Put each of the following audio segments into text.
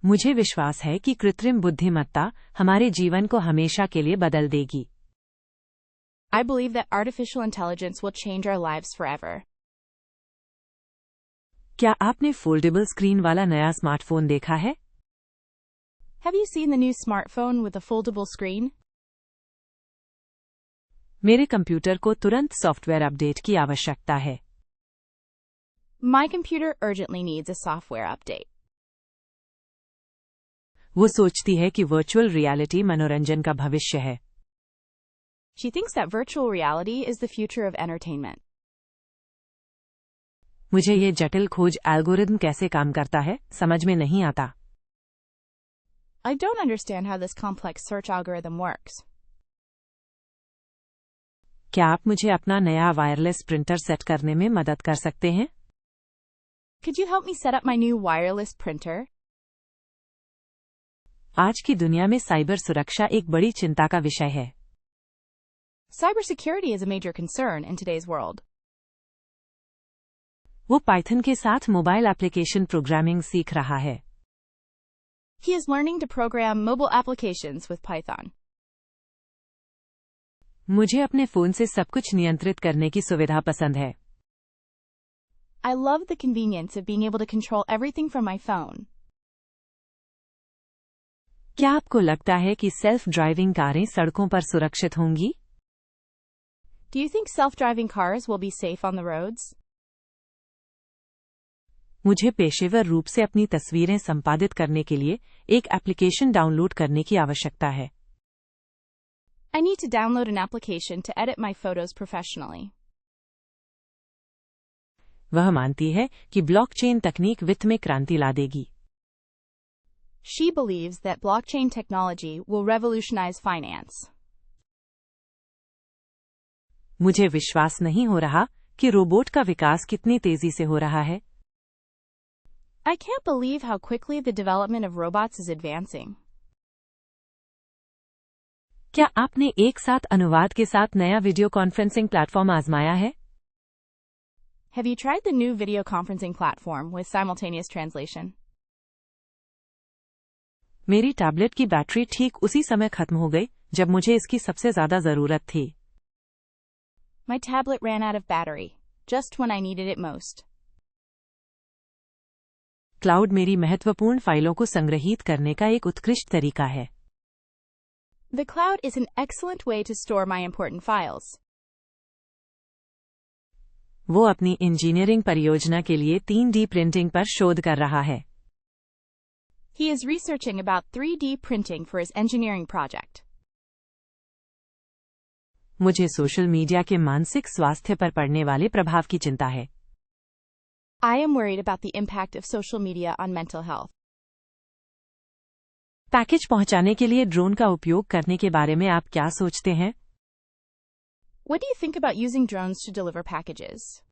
मुझे विश्वास है कि कृत्रिम बुद्धिमत्ता हमारे जीवन को हमेशा के लिए बदल देगी। I believe that artificial intelligence will change our lives forever. क्या आपने फोल्डेबल स्क्रीन वाला नया स्मार्टफोन देखा है? Have you seen the new smartphone with a foldable screen? मेरे कंप्यूटर को तुरंत सॉफ्टवेयर अपडेट की आवश्यकता है। My computer urgently needs a software update. वो सोचती है कि वर्चुअल रियलिटी मनोरंजन का भविष्य है। She thinks that virtual reality is the future of entertainment. मुझे ये जटिल खोज एल्गोरिदम कैसे काम करता है, समझ में नहीं आता। I don't understand how this complex search algorithm works. क्या आप मुझे अपना नया वायरलेस प्रिंटर सेट करने में मदद कर सकते हैं? Could you help me set up my new wireless printer? आज की दुनिया में साइबर सुरक्षा एक बड़ी चिंता का विषय है। Cybersecurity is a major concern in today's world. वो पाइथन के साथ मोबाइल एप्लीकेशन प्रोग्रामिंग सीख रहा है। He is learning to program mobile applications with Python. मुझे अपने फोन से सब कुछ नियंत्रित करने की सुविधा पसंद है। I love the convenience of being able to control everything from my phone. क्या आपको लगता है कि सेल्फ ड्राइविंग कारें सड़कों पर सुरक्षित होंगी? Do you think self-driving cars will be safe on the roads? मुझे पेशेवर रूप से अपनी तस्वीरें संपादित करने के लिए एक एप्लीकेशन डाउनलोड करने की आवश्यकता है। I need to download an application to edit my photos professionally. वह मानती है कि ब्लॉकचेन तकनीक वित्त में क्रांति ला देगी। She believes that blockchain technology will revolutionize finance. मुझे विश्वास नहीं हो रहा कि रोबोट का विकास कितनी तेजी से हो रहा है। I can't believe how quickly the development of robots is advancing. क्या आपने एक साथ अनुवाद के साथ नया वीडियो कॉन्फ्रेंसिंग प्लेटफॉर्म आजमाया है? Have you tried the new video conferencing platform with simultaneous translation? मेरी टैबलेट की बैटरी ठीक उसी समय खत्म हो गई जब मुझे इसकी सबसे ज्यादा जरूरत थी। My tablet ran out of battery, just when I needed it most. Cloud मेरी महत्वपूर्ण फाइलों को संग्रहीत करने का एक उत्कृष्ट तरीका है। The cloud is an excellent way to store my important files. वो अपनी इंजीनियरिंग परियोजना के लिए 3D प्रिंटिंग पर शोध कर रहा है। He is researching about 3D printing for his engineering project. मुझे सोशल मीडिया के मानसिक स्वास्थ्य पर पड़ने वाले प्रभाव की चिंता है। I am worried about the impact of social media on mental health. Package पहुंचाने के लिए ड्रोन का उपयोग करने के बारे में आप क्या सोचते हैं? What do you think about using drones to deliver packages?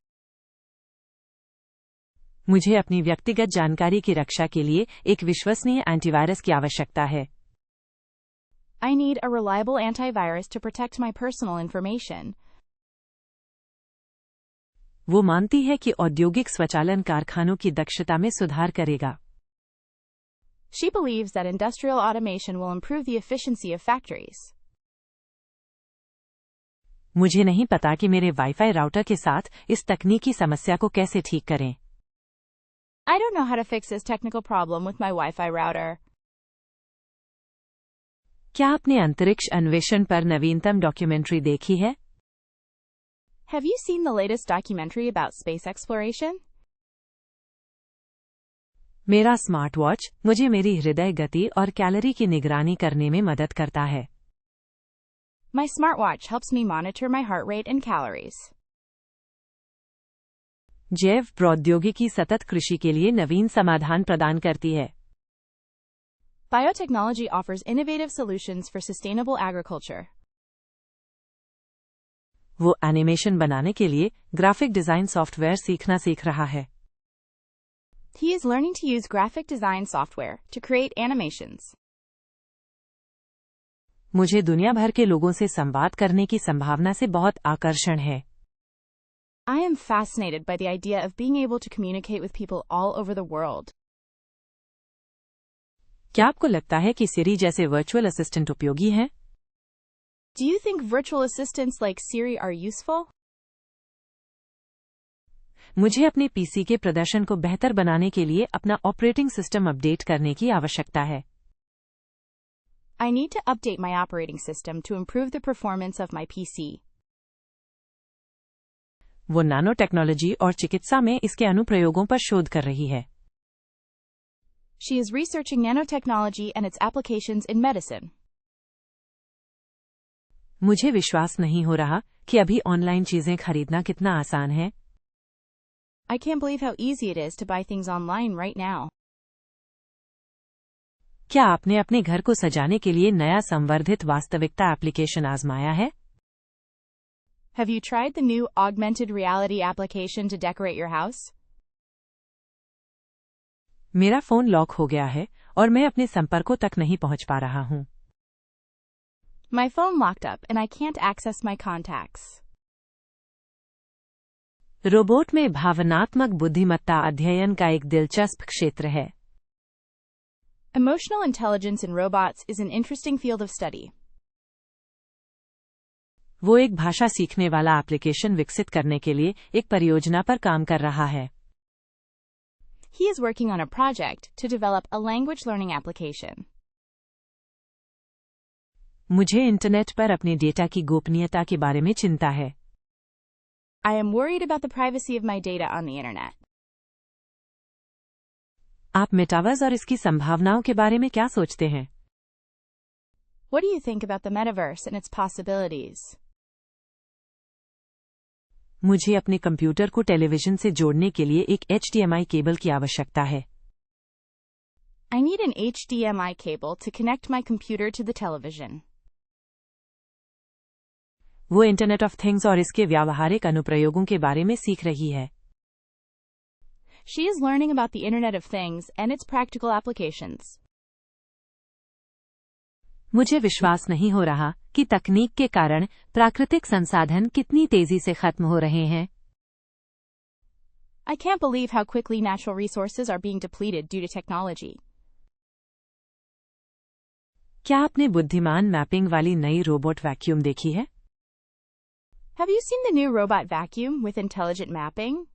मुझे अपनी व्यक्तिगत जानकारी की रक्षा के लिए एक विश्वसनीय एंटीवायरस की आवश्यकता है। I need a reliable antivirus to protect my personal information. वो मानती है कि औद्योगिक स्वचालन कारखानों की दक्षता में सुधार करेगा। She believes that industrial automation will improve the efficiency of factories. मुझे नहीं पता कि मेरे वाईफाई राउटर के साथ इस तकनीकी समस्या को कैसे ठीक करें। I don't know how to fix this technical problem with my Wi-Fi router. क्या आपने अंतरिक्ष अन्वेषण पर नवीनतम डॉक्यूमेंट्री देखी है? Have you seen the latest documentary about space exploration? मेरा स्मार्ट वॉच मुझे मेरी हृदय गति और कैलोरी की निगरानी करने में मदद करता है। My smartwatch helps me monitor my heart rate and calories. जैव प्रौद्योगिकी सतत कृषि के लिए नवीन समाधान प्रदान करती है। Biotechnology offers innovative solutions for sustainable agriculture. वो एनिमेशन बनाने के लिए ग्राफिक डिजाइन सॉफ्टवेयर सीख रहा है। He is learning to use graphic design software to create animations. मुझे दुनिया भर के लोगों से संवाद करने की संभावना से बहुत आकर्षण है। I am fascinated by the idea of being able to communicate with people all over the world. क्या आपको लगता है कि सिरी जैसे वर्चुअल असिस्टेंट उपयोगी हैं? Do you think virtual assistants like Siri are useful? मुझे अपने पीसी के प्रदर्शन को बेहतर बनाने के लिए अपना ऑपरेटिंग सिस्टम अपडेट करने की आवश्यकता है। I need to update my operating system to improve the performance of my PC. वो नानो टेक्नोलॉजी और चिकित्सा में इसके अनुप्रयोगों पर शोध कर रही है। She is researching nanotechnology and its applications in medicine. मुझे विश्वास नहीं हो रहा कि अभी ऑनलाइन चीजें खरीदना कितना आसान है। I can't believe how easy it is to buy things online right now. क्या आपने अपने घर को सजाने के लिए नया संवर्धित वास्तविकता एप्लीकेशन आजमाया है? Have you tried the new augmented reality application to decorate your house? मेरा फोन लॉक हो गया है और मैं अपने संपर्कों तक नहीं पहुंच पा रहा हूं। My phone locked up and I can't access my contacts. Robot में भावनात्मक बुद्धिमत्ता अध्ययन का एक दिलचस्प क्षेत्र है। Emotional intelligence in robots is an interesting field of study. वो एक भाषा सीखने वाला एप्लीकेशन विकसित करने के लिए एक परियोजना पर काम कर रहा है। He is working on a project to develop a language learning application. मुझे इंटरनेट पर अपने डेटा की गोपनीयता के बारे में चिंता है। I am worried about the privacy of my data on the internet. आप मेटावर्स और इसकी संभावनाओं के बारे में क्या सोचते हैं? What do you think about the metaverse and its possibilities? मुझे अपने कंप्यूटर को टेलीविजन से जोड़ने के लिए एक HDMI केबल की आवश्यकता है। I need an HDMI cable to connect my computer to the television. वो इंटरनेट ऑफ थिंग्स और इसके व्यावहारिक अनुप्रयोगों के बारे में सीख रही है। She is learning about the Internet of Things and its practical applications. मुझे विश्वास नहीं हो रहा कि तकनीक के कारण प्राकृतिक संसाधन कितनी तेजी से खत्म हो रहे हैं। I can't believe how quickly natural resources are being depleted due to technology. क्या आपने बुद्धिमान मैपिंग वाली नई रोबोट वैक्यूम देखी है? Have you seen the new robot vacuum with intelligent mapping?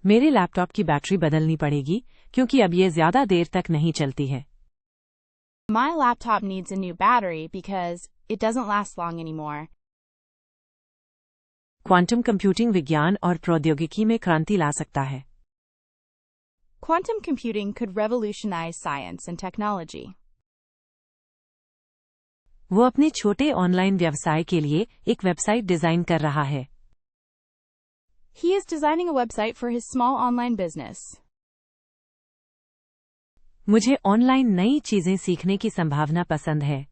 मेरे लैपटॉप की बैटरी बदलनी पड़ेगी क्योंकि अब ये ज्यादा देर तक नहीं चलती है। My laptop needs a new battery because it doesn't last long anymore. Quantum computing विज्ञान और प्रौद्योगिकी में क्रांति ला सकता है। Quantum computing could revolutionize science and technology. वो अपने छोटे ऑनलाइन व्यवसाय के लिए एक वेबसाइट डिजाइन कर रहा है। He is designing a website for his small online business. मुझे ऑनलाइन नई चीजें सीखने की संभावना पसंद है।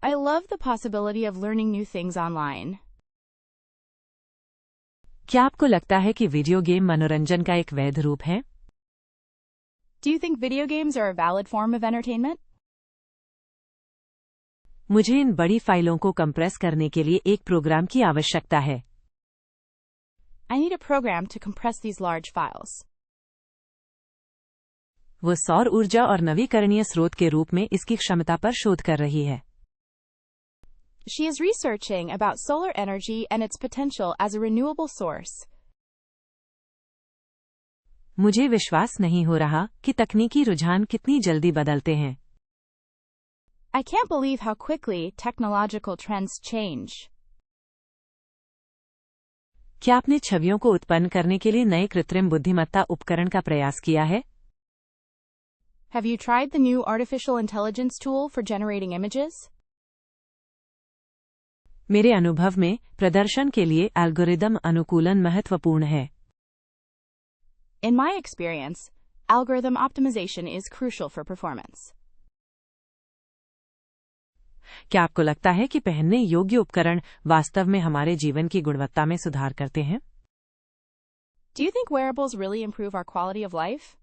I love the possibility of learning new things online. क्या आपको लगता है कि वीडियो गेम मनोरंजन का एक वैध रूप है? Do you think video games are a valid form of entertainment? मुझे इन बड़ी फाइलों को कंप्रेस करने के लिए एक प्रोग्राम की आवश्यकता है। I need a program to compress these large files. वो सौर ऊर्जा और नवीकरणीय स्रोत के रूप में इसकी क्षमता पर शोध कर रही है। She is researching about solar energy and its potential as a renewable source. मुझे विश्वास नहीं हो रहा कि तकनीकी रुझान कितनी जल्दी बदलते हैं। I can't believe how quickly technological trends change. क्या आपने छवियों को उत्पन्न करने के लिए नए कृत्रिम बुद्धिमत्ता उपकरण का प्रयास किया है? Have you tried the new artificial intelligence tool for generating images? मेरे अनुभव में प्रदर्शन के लिए एल्गोरिदम अनुकूलन महत्वपूर्ण है। In my experience, algorithm optimization is crucial for performance. क्या आपको लगता है कि पहनने योग्य उपकरण वास्तव में हमारे जीवन की गुणवत्ता में सुधार करते हैं? Do you think wearables really improve our quality of life?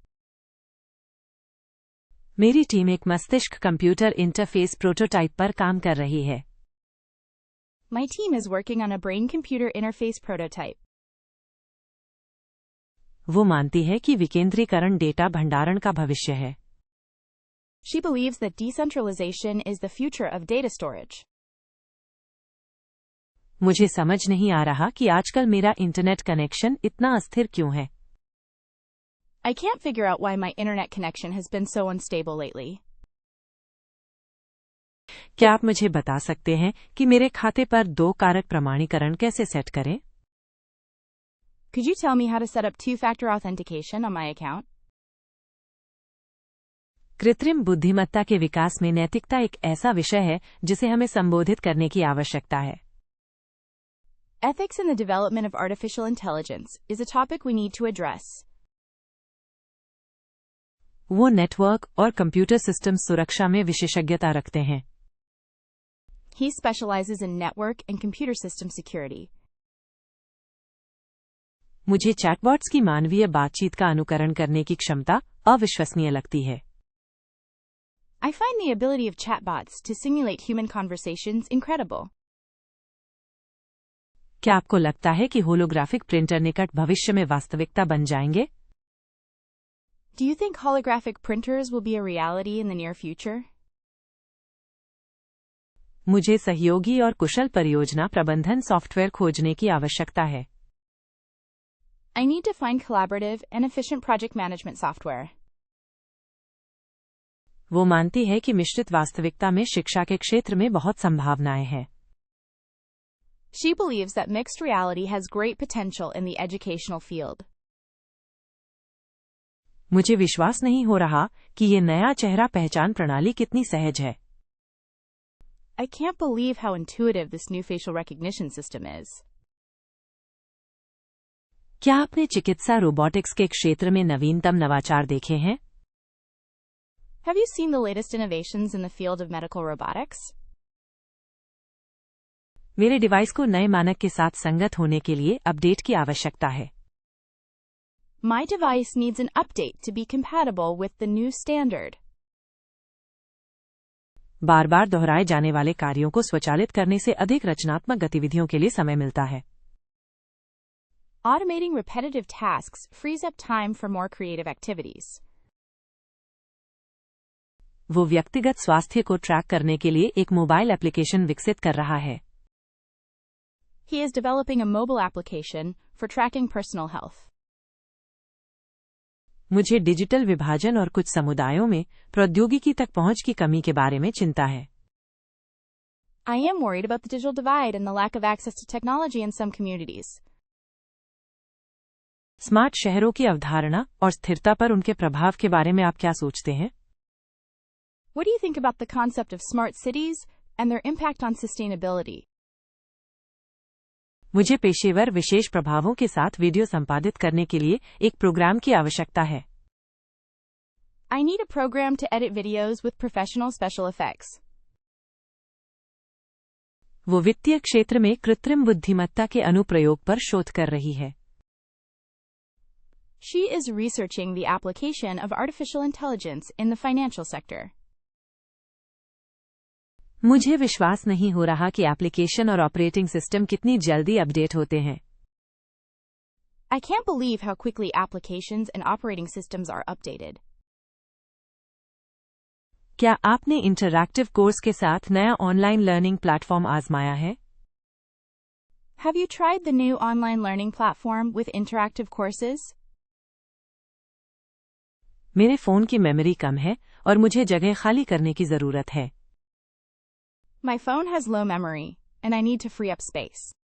मेरी टीम एक मस्तिष्क कंप्यूटर इंटरफेस प्रोटोटाइप पर काम कर रही है। My team is working on a brain-computer interface prototype. वो मानती है कि विकेंद्रीकरण डेटा भंडारण का भविष्य है। She believes that decentralization is the future of data storage. मुझे समझ नहीं आ रहा कि आजकल मेरा इंटरनेट कनेक्शन इतना अस्थिर क्यों है। I can't figure out why my internet connection has been so unstable lately. क्या आप मुझे बता सकते हैं कि मेरे खाते पर 2 कारक प्रमाणीकरण कैसे सेट करें? Could you tell me how to set up two-factor authentication on my account? कृत्रिम बुद्धिमत्ता के विकास में नैतिकता एक ऐसा विषय है जिसे हमें संबोधित करने की आवश्यकता है। Ethics in the development of artificial intelligence is a topic we need to address. वो नेटवर्क और कंप्यूटर सिस्टम सुरक्षा में विशेषज्ञता रखते हैं। He specializes in network and computer system security. मुझे चैटबॉट्स की मानवीय बातचीत का अनुकरण करने की क्षमता अविश्वसनीय लगती है। I find the ability of chatbots to simulate human conversations incredible. क्या आपको लगता है कि होलोग्राफिक प्रिंटर निकट भविष्य में वास्तविकता बन जाएंगे? Do you think holographic printers will be a reality in the near future? मुझे सहयोगी और कुशल परियोजना प्रबंधन सॉफ्टवेयर खोजने की आवश्यकता है। I need to find collaborative and efficient project management software. वो मानती है कि मिश्रित वास्तविकता में शिक्षा के क्षेत्र में बहुत संभावनाएं हैं। She believes that mixed reality has great potential in the educational field. मुझे विश्वास नहीं हो रहा कि ये नया चेहरा पहचान प्रणाली कितनी सहज है। I can't believe how intuitive this new facial recognition system is. क्या आपने चिकित्सा रोबोटिक्स के क्षेत्र में नवीनतम नवाचार देखे हैं? Have you seen the latest innovations in the field of medical robotics? मेरे डिवाइस को नए मानक के साथ संगत होने के लिए अपडेट की आवश्यकता है। My device needs an update to be compatible with the new standard. बार बार दोहराए जाने वाले कार्यों को स्वचालित करने से अधिक रचनात्मक गतिविधियों के लिए समय मिलता है। Automating repetitive tasks frees up time for more creative activities. वो व्यक्तिगत स्वास्थ्य को ट्रैक करने के लिए एक मोबाइल एप्लीकेशन विकसित कर रहा है। He is developing a mobile application for tracking personal health. मुझे डिजिटल विभाजन और कुछ समुदायों में प्रौद्योगिकी तक पहुंच की कमी के बारे में चिंता है। I am worried about the digital divide and the lack of access to technology in some communities. Smart शहरों की अवधारणा और स्थिरता पर उनके प्रभाव के बारे में आप क्या सोचते हैं? What do you think about the concept of smart cities and their impact on sustainability? मुझे पेशेवर विशेष प्रभावों के साथ वीडियो संपादित करने के लिए एक प्रोग्राम की आवश्यकता है। I need a program to edit videos with professional special effects. वो वित्तीय क्षेत्र में कृत्रिम बुद्धिमत्ता के अनुप्रयोग पर शोध कर रही है। She is researching the application of artificial intelligence in the financial sector. मुझे विश्वास नहीं हो रहा कि एप्लीकेशन और ऑपरेटिंग सिस्टम कितनी जल्दी अपडेट होते हैं। I can't believe how quickly applications and operating systems are updated. क्या आपने इंटरैक्टिव कोर्स के साथ नया ऑनलाइन लर्निंग प्लेटफॉर्म आजमाया है? Have you tried the new online learning platform with interactive courses? मेरे फोन की मेमोरी कम है और मुझे जगह खाली करने की जरूरत है। My phone has low memory, and I need to free up space.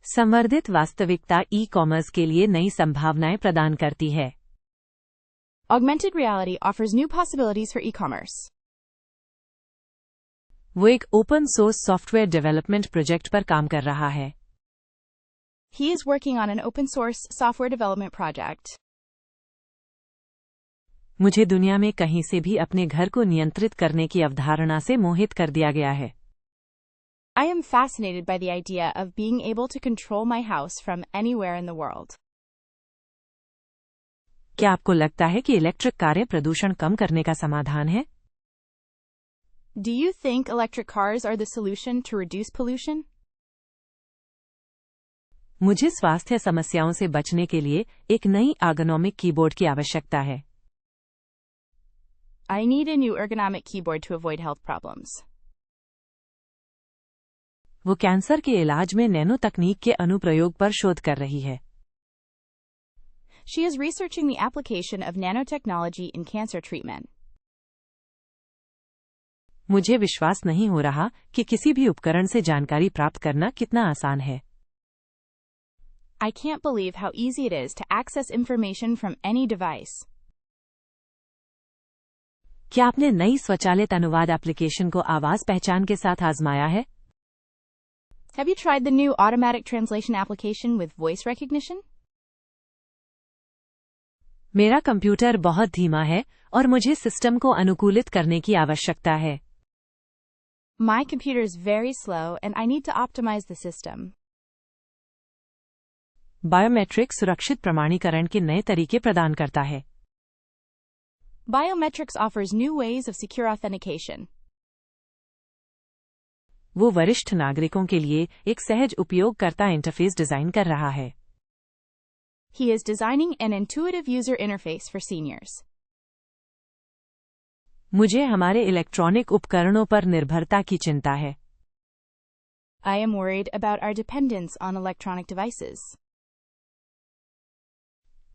संवर्धित वास्तविकता ई-कॉमर्स के लिए नई संभावनाएं प्रदान करती है। Augmented reality offers new possibilities for e-commerce. वो एक open source software development project पर काम कर रहा है। He is working on an open source software development project. मुझे दुनिया में कहीं से भी अपने घर को नियंत्रित करने की अवधारणा से मोहित कर दिया गया है। I am fascinated by the idea of being able to control my house from anywhere in the world. क्या आपको लगता है कि इलेक्ट्रिक कारें प्रदूषण कम करने का समाधान है? Do you think electric cars are the solution to reduce pollution? मुझे स्वास्थ्य समस्याओं से बचने के लिए एक नई ergonomic कीबोर्ड की आवश्यकता है। I need a new ergonomic keyboard to avoid health problems. वो कैंसर के इलाज में नैनो तकनीक के अनुप्रयोग पर शोध कर रही है। She is researching the application of nanotechnology in cancer treatment. मुझे विश्वास नहीं हो रहा कि किसी भी उपकरण से जानकारी प्राप्त करना कितना आसान है। I can't believe how easy it is to access information from any device. क्या आपने नई स्वचालित अनुवाद एप्लीकेशन को आवाज पहचान के साथ आजमाया है? Have you tried the new automatic translation application with voice recognition? मेरा कंप्यूटर बहुत धीमा है और मुझे सिस्टम को अनुकूलित करने की आवश्यकता है। My computer is very slow and I need to optimize the system. Biometric सुरक्षित प्रमाणीकरण के नए तरीके प्रदान करता है। Biometrics offers new ways of secure authentication. वो वरिष्ठ नागरिकों के लिए एक सहज उपयोगकर्ता इंटरफेस डिजाइन कर रहा है। He is designing an intuitive user interface for seniors. मुझे हमारे इलेक्ट्रॉनिक उपकरणों पर निर्भरता की चिंता है। I am worried about our dependence on electronic devices.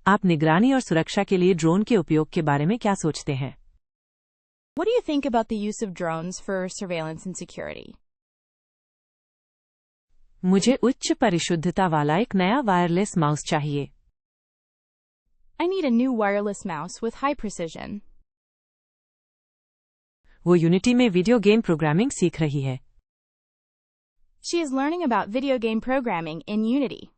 आप निगरानी और सुरक्षा के लिए ड्रोन के उपयोग के बारे में क्या सोचते हैं? What do you think about the use of drones for surveillance and security? मुझे उच्च परिशुद्धता वाला एक नया वायरलेस माउस चाहिए। I need a new wireless mouse with high precision. वो यूनिटी में वीडियो गेम प्रोग्रामिंग सीख रही है। She is learning about video game programming in Unity.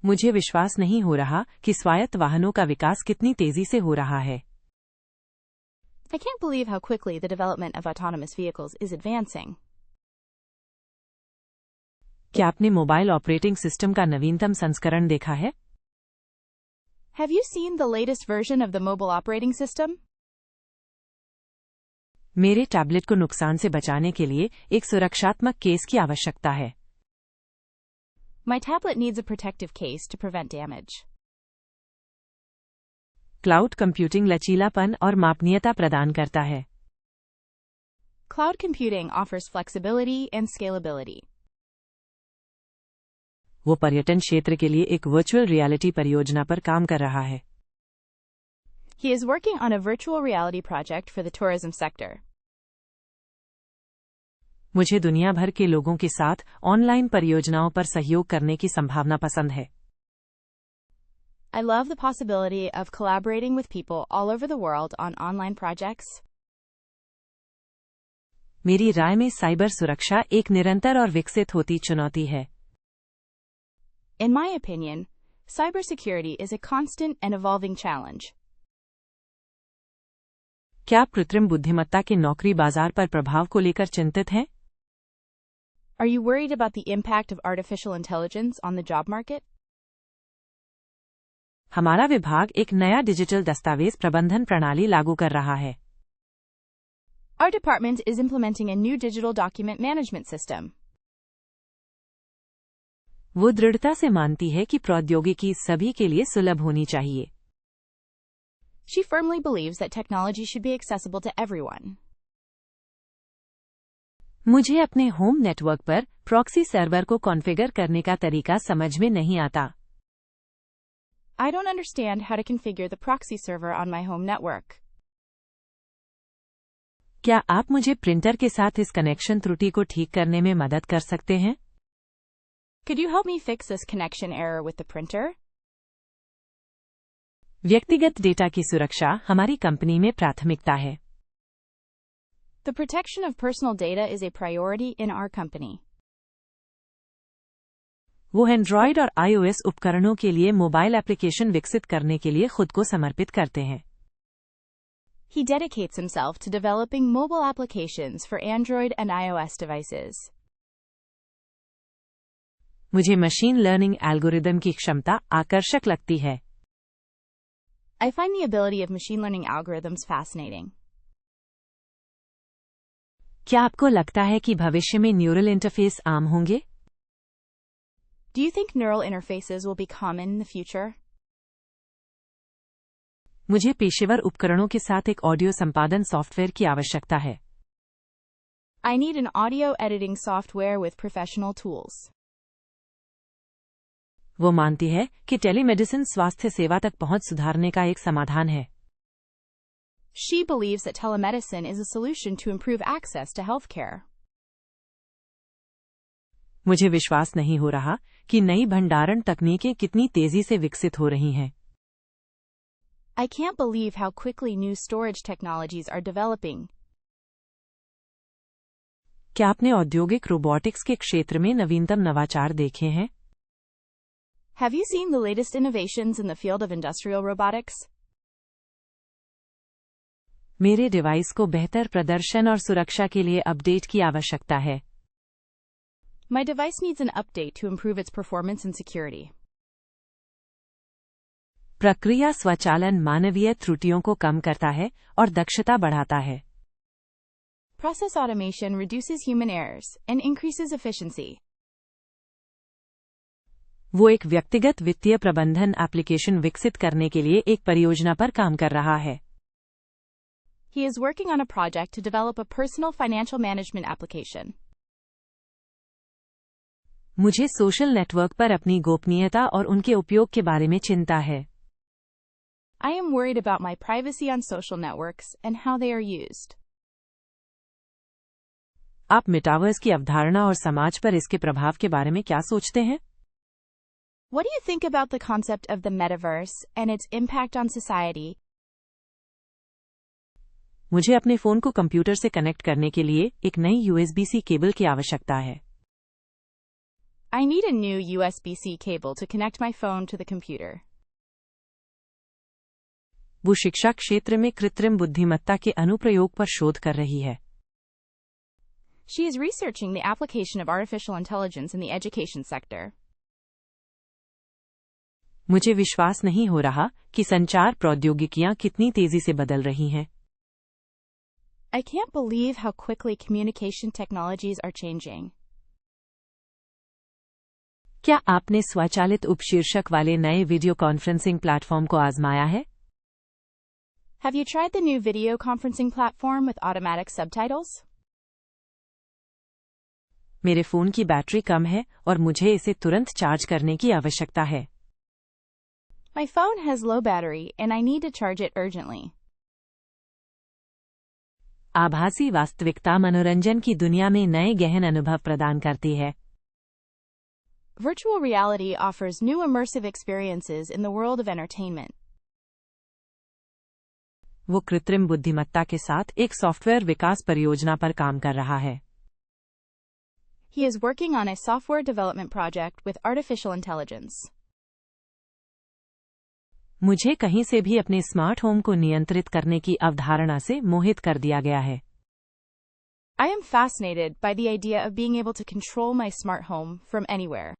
मुझे विश्वास नहीं हो रहा कि स्वायत्त वाहनों का विकास कितनी तेजी से हो रहा है। I can't believe how quickly the development of autonomous vehicles is advancing. क्या आपने मोबाइल ऑपरेटिंग सिस्टम का नवीनतम संस्करण देखा है? Have you seen the latest version of the mobile operating system? मेरे टैबलेट को नुकसान से बचाने के लिए एक सुरक्षात्मक केस की आवश्यकता है। My tablet needs a protective case to prevent damage. Cloud computing लचीलापन और मापनीयता प्रदान करता है। Cloud computing offers flexibility and scalability. वो पर्यटन क्षेत्र के लिए एक वर्चुअल रियलिटी परियोजना पर काम कर रहा है। He is working on a virtual reality project for the tourism sector. मुझे दुनिया भर के लोगों के साथ ऑनलाइन परियोजनाओं पर सहयोग करने की संभावना पसंद है। I love the possibility of collaborating with people all over the world on online projects. मेरी राय में साइबर सुरक्षा एक निरंतर और विकसित होती चुनौती है। In my opinion, cybersecurity is a constant and evolving challenge. क्या आप कृत्रिम बुद्धिमत्ता के नौकरी बाजार पर प्रभाव को लेकर चिंतित हैं? Are you worried about the impact of artificial intelligence on the job market? हमारा विभाग एक नया डिजिटल दस्तावेज प्रबंधन प्रणाली लागू कर रहा है। Our department is implementing a new digital document management system. वो दृढ़ता से मानती है कि प्रौद्योगिकी सभी के लिए सुलभ होनी चाहिए। She firmly believes that technology should be accessible to everyone. मुझे अपने होम नेटवर्क पर प्रॉक्सी सर्वर को कॉन्फ़िगर करने का तरीका समझ में नहीं आता। I don't understand how to configure the proxy server on my home network. क्या आप मुझे प्रिंटर के साथ इस कनेक्शन त्रुटि को ठीक करने में मदद कर सकते हैं? Could you help me fix this connection error with the printer? व्यक्तिगत डेटा की सुरक्षा हमारी कंपनी में प्राथमिकता है। The protection of personal data is a priority in our company. वो एंड्रॉयड और iOS उपकरणों के लिए मोबाइल एप्लीकेशन विकसित करने के लिए खुद को समर्पित करते हैं। He dedicates himself to developing mobile applications for Android and iOS devices. मुझे मशीन लर्निंग एल्गोरिदम की क्षमता आकर्षक लगती है। I find the ability of machine learning algorithms fascinating. क्या आपको लगता है कि भविष्य में न्यूरल इंटरफेस आम होंगे? Do you think neural interfaces will be common in the future? मुझे पेशेवर उपकरणों के साथ एक ऑडियो संपादन सॉफ्टवेयर की आवश्यकता है। I need an audio editing software with professional tools. वो मानती है कि टेलीमेडिसिन स्वास्थ्य सेवा तक पहुंच सुधारने का एक समाधान है। She believes that telemedicine is a solution to improve access to healthcare. मुझे विश्वास नहीं हो रहा कि नई भंडारण तकनीकें कितनी तेजी से विकसित हो रही हैं। I can't believe how quickly new storage technologies are developing. क्या आपने औद्योगिक रोबोटिक्स के क्षेत्र में नवीनतम नवाचार देखे हैं? Have you seen the latest innovations in the field of industrial robotics? मेरे डिवाइस को बेहतर प्रदर्शन और सुरक्षा के लिए अपडेट की आवश्यकता है। My device needs an update to improve its performance and security. प्रक्रिया स्वचालन मानवीय त्रुटियों को कम करता है और दक्षता बढ़ाता है। Process automation reduces human errors and increases efficiency. वो एक व्यक्तिगत वित्तीय प्रबंधन एप्लीकेशन विकसित करने के लिए एक परियोजना पर काम कर रहा है। He is working on a project to develop a personal financial management application. मुझे सोशल नेटवर्क पर अपनी गोपनीयता और उनके उपयोग के बारे में चिंता है। I am worried about my privacy on social networks and how they are used. आप मेटावर्स की अवधारणा और समाज पर इसके प्रभाव के बारे में क्या सोचते हैं? What do you think about the concept of the metaverse and its impact on society? मुझे अपने फोन को कंप्यूटर से कनेक्ट करने के लिए एक नई USB-C केबल की आवश्यकता है। I need a new USB-C cable to connect my phone to the computer. वो शिक्षा क्षेत्र में कृत्रिम बुद्धिमत्ता के अनुप्रयोग पर शोध कर रही है। She is researching the application of artificial intelligence in the education sector. मुझे विश्वास नहीं हो रहा कि संचार प्रौद्योगिकियां कितनी तेजी से बदल रही हैं। I can't believe how quickly communication technologies are changing. क्या आपने स्वचालित उपशीर्षक वाले नए वीडियो कॉन्फ्रेंसिंग प्लेटफॉर्म को आजमाया है? Have you tried the new video conferencing platform with automatic subtitles? मेरे फोन की बैटरी कम है और मुझे इसे तुरंत चार्ज करने की आवश्यकता है। My phone has low battery and I need to charge it urgently. आभासी वास्तविकता मनोरंजन की दुनिया में नए गहन अनुभव प्रदान करती है। Virtual reality offers new immersive experiences in the world of entertainment. वो कृत्रिम बुद्धिमत्ता के साथ एक सॉफ्टवेयर विकास परियोजना पर काम कर रहा है। He is working on a software development project with artificial intelligence. मुझे कहीं से भी अपने स्मार्ट होम को नियंत्रित करने की अवधारणा से मोहित कर दिया गया है। I am fascinated by the idea of being able to control my smart home from anywhere.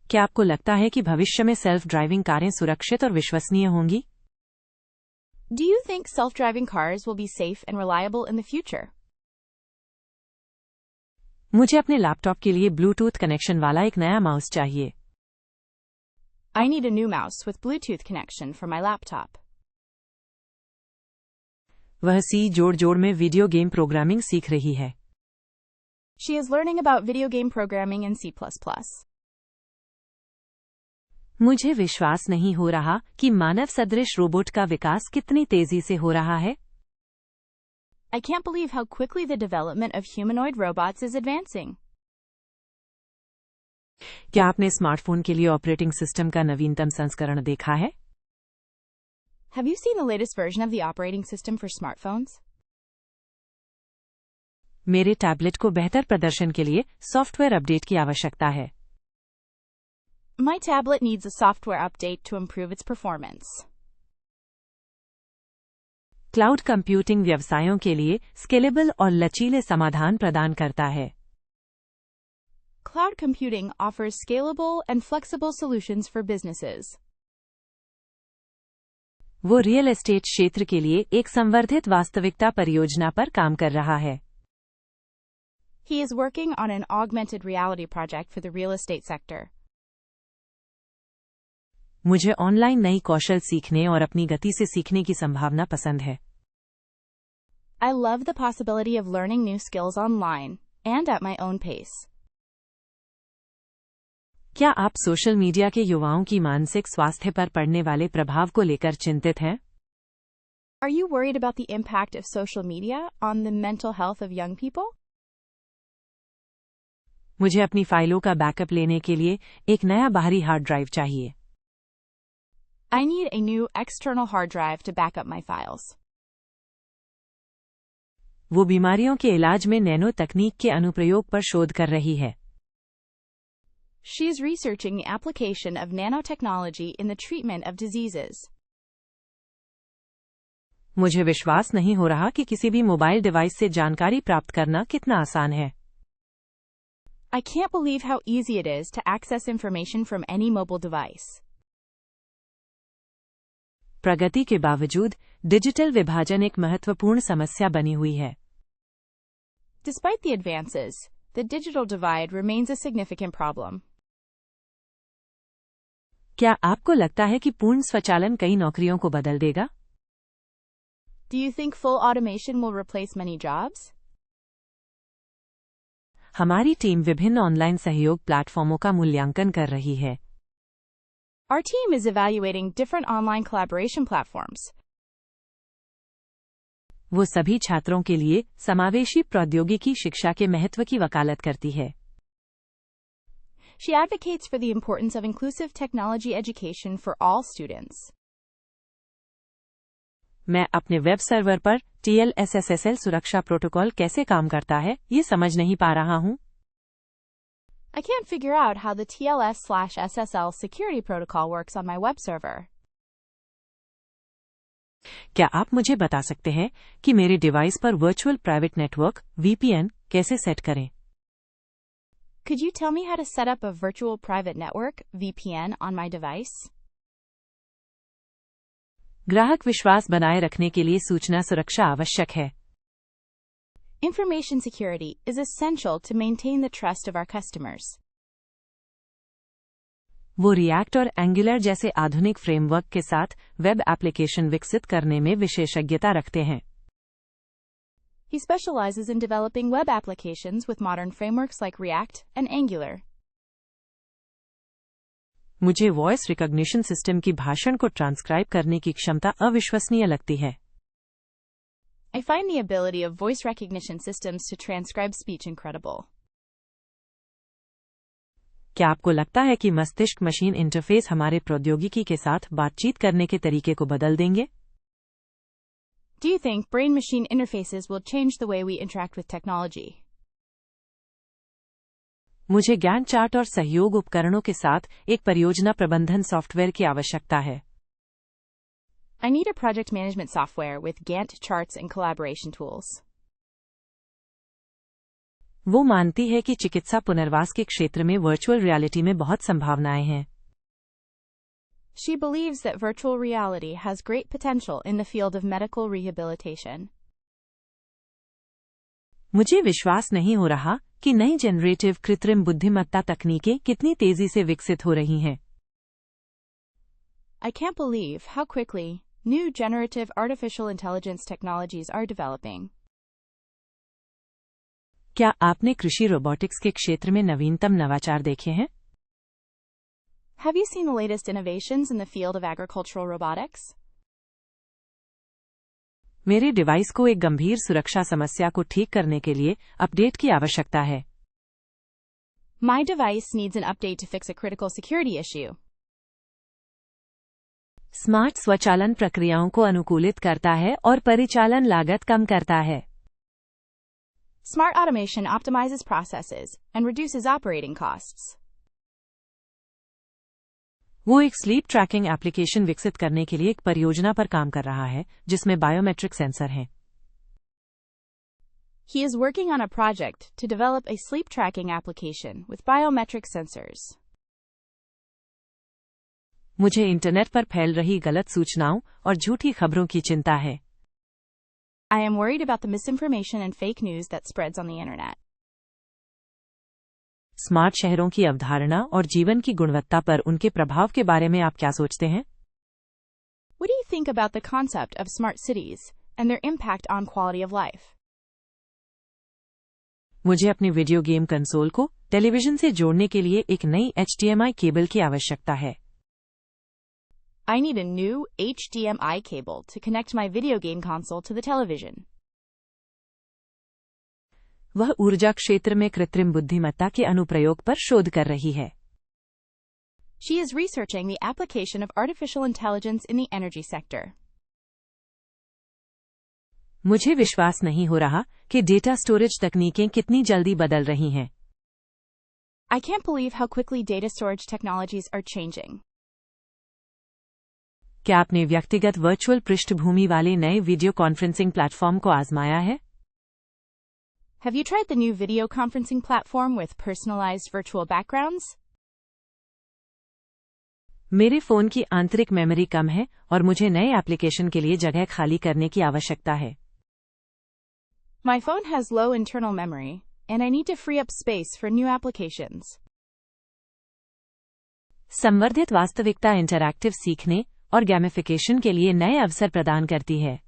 क्या आपको लगता है कि भविष्य में सेल्फ ड्राइविंग कारें सुरक्षित और विश्वसनीय होंगी? Do you think self-driving cars will be safe and reliable in the future? मुझे अपने लैपटॉप के लिए ब्लूटूथ कनेक्शन वाला एक नया माउस चाहिए। I need a new mouse with Bluetooth connection for my laptop. वह सी जोड़ में वीडियो गेम प्रोग्रामिंग सीख रही है। She is learning about video game programming in C++. मुझे विश्वास नहीं हो रहा कि मानव सदृश रोबोट का विकास कितनी तेजी से हो रहा है। I can't believe how quickly the development of humanoid robots is advancing. क्या आपने स्मार्टफोन के लिए ऑपरेटिंग सिस्टम का नवीनतम संस्करण देखा है? Have you seen the latest version of the operating system for smartphones? मेरे टैबलेट को बेहतर प्रदर्शन के लिए सॉफ्टवेयर अपडेट की आवश्यकता है। My tablet needs a software update to improve its performance. Cloud computing व्यवसायों के लिए स्केलेबल और लचीले समाधान प्रदान करता है। Cloud computing offers scalable and flexible solutions for businesses. वो रियल एस्टेट क्षेत्र के लिए एक संवर्धित वास्तविकता परियोजना पर काम कर रहा है। He is working on an augmented reality project for the real estate sector. मुझे ऑनलाइन नई कौशल सीखने और अपनी गति से सीखने की संभावना पसंद है। I love the possibility of learning new skills online and at my own pace. क्या आप सोशल मीडिया के युवाओं की मानसिक स्वास्थ्य पर पड़ने वाले प्रभाव को लेकर चिंतित हैं? Are you worried about the impact of social media on the mental health of young people? मुझे अपनी फाइलों का बैकअप लेने के लिए एक नया बाहरी हार्ड ड्राइव चाहिए। I need a new external hard drive to back up my files. वो बीमारियों के इलाज में नैनो तकनीक के अनुप्रयोग पर शोध कर रही है। She is researching the application of nanotechnology in the treatment of diseases. मुझे विश्वास नहीं हो रहा कि किसी भी मोबाइल डिवाइस से जानकारी प्राप्त करना कितना आसान है। I can't believe how easy it is to access information from any mobile device. प्रगति के बावजूद डिजिटल विभाजन एक महत्वपूर्ण समस्या बनी हुई है। Despite the advances, the digital divide remains a significant problem. क्या आपको लगता है कि पूर्ण स्वचालन कई नौकरियों को बदल देगा? Do you think full automation will replace many jobs? हमारी टीम विभिन्न ऑनलाइन सहयोग प्लेटफॉर्मों का मूल्यांकन कर रही है। Our team is evaluating different online collaboration platforms. वो सभी छात्रों के लिए समावेशी प्रौद्योगिकी शिक्षा के महत्व की वकालत करती है। She advocates for the importance of inclusive technology education for all students. मैं अपने वेब सर्वर पर TLS/SSL सुरक्षा प्रोटोकॉल कैसे काम करता है, ये समझ नहीं पा रहा हूँ। I can't figure out how the TLS/SSL security protocol works on my web server. क्या आप मुझे बता सकते हैं कि मेरे डिवाइस पर वर्चुअल प्राइवेट नेटवर्क VPN कैसे सेट करें? Could you tell me how to set up a virtual private network VPN on my device? ग्राहक विश्वास बनाए रखने के लिए सूचना सुरक्षा आवश्यक है। Information security is essential to maintain the trust of our customers. वो रिएक्ट और एंगुलर जैसे आधुनिक फ्रेमवर्क के साथ वेब एप्लीकेशन विकसित करने में विशेषज्ञता रखते हैं। He specializes in developing web applications with modern frameworks like React and Angular. मुझे वॉइस रिकॉग्निशन सिस्टम की भाषण को ट्रांसक्राइब करने की क्षमता अविश्वसनीय लगती है। I find the ability of voice recognition systems to transcribe speech incredible. क्या आपको लगता है कि मस्तिष्क मशीन इंटरफेस हमारे प्रौद्योगिकी के साथ बातचीत करने के तरीके को बदल देंगे? Do you think brain-machine interfaces will change the way we interact with technology? मुझे ज्ञान चार्ट और सहयोग उपकरणों के साथ एक परियोजना प्रबंधन सॉफ्टवेयर की आवश्यकता है। I need a project management software with Gantt charts and collaboration tools. वो मानती है कि चिकित्सा पुनर्वास के क्षेत्र में वर्चुअल रियलिटी में बहुत संभावनाएं हैं। She believes that virtual reality has great potential in the field of medical rehabilitation. मुझे विश्वास नहीं हो रहा कि नई जनरेटिव कृत्रिम बुद्धिमत्ता तकनीकें कितनी तेजी से विकसित हो रही हैं। I can't believe how quickly new generative artificial intelligence technologies are developing. क्या आपने कृषि रोबोटिक्स के क्षेत्र में नवीनतम नवाचार देखे हैं? Have you seen the latest innovations in the field of agricultural robotics? मेरे डिवाइस को एक गंभीर सुरक्षा समस्या को ठीक करने के लिए अपडेट की आवश्यकता है। My device needs an update to fix a critical security issue. Smart स्वचालन प्रक्रियाओं को अनुकूलित करता है और परिचालन लागत कम करता है। Smart automation optimizes processes and reduces operating costs. वो एक स्लीप ट्रैकिंग एप्लीकेशन विकसित करने के लिए एक परियोजना पर काम कर रहा है जिसमें बायोमेट्रिक सेंसर हैं। He is working on a project to develop a sleep tracking application with biometric sensors. मुझे इंटरनेट पर फैल रही गलत सूचनाओं और झूठी खबरों की चिंता है। I am worried about the misinformation and fake news that spreads on the internet. Smart शहरों की अवधारणा और जीवन की गुणवत्ता पर उनके प्रभाव के बारे में आप क्या सोचते हैं? What do you think about the concept of smart cities and their impact on quality of life? मुझे अपनी वीडियो गेम कंसोल को टेलीविजन से जोड़ने के लिए एक नई HDMI केबल की आवश्यकता है। I need a new HDMI cable to connect my video game console to the television. वह ऊर्जा क्षेत्र में कृत्रिम बुद्धिमत्ता के अनुप्रयोग पर शोध कर रही है। She is researching the application of artificial intelligence in the energy sector. मुझे विश्वास नहीं हो रहा कि डेटा स्टोरेज तकनीकें कितनी जल्दी बदल रही हैं। I can't believe how quickly data storage technologies are changing. क्या आपने व्यक्तिगत वर्चुअल पृष्ठभूमि वाले नए वीडियो कॉन्फ्रेंसिंग प्लेटफॉर्म को आजमाया है? Have you tried the new video conferencing platform with personalized virtual backgrounds? मेरे फोन की आंतरिक मेमोरी कम है और मुझे नए एप्लीकेशन के लिए जगह खाली करने की आवश्यकता है। My phone has low internal memory, and I need to free up space for new applications. संवर्धित वास्तविकता इंटरैक्टिव सीखने और गैमिफिकेशन के लिए नए अवसर प्रदान करती है।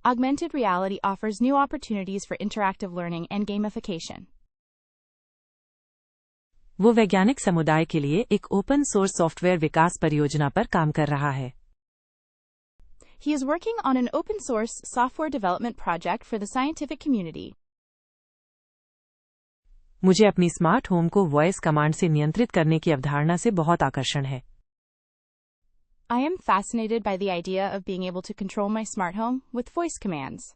Augmented reality offers new opportunities for interactive learning and gamification. वो वैज्ञानिक समुदाय के लिए एक ओपन सोर्स सॉफ्टवेयर विकास परियोजना पर काम कर रहा है। He is working on an open source software development project for the scientific community. मुझे अपनी स्मार्ट होम को वॉइस कमांड से नियंत्रित करने की अवधारणा से बहुत आकर्षण है। I am fascinated by the idea of being able to control my smart home with voice commands.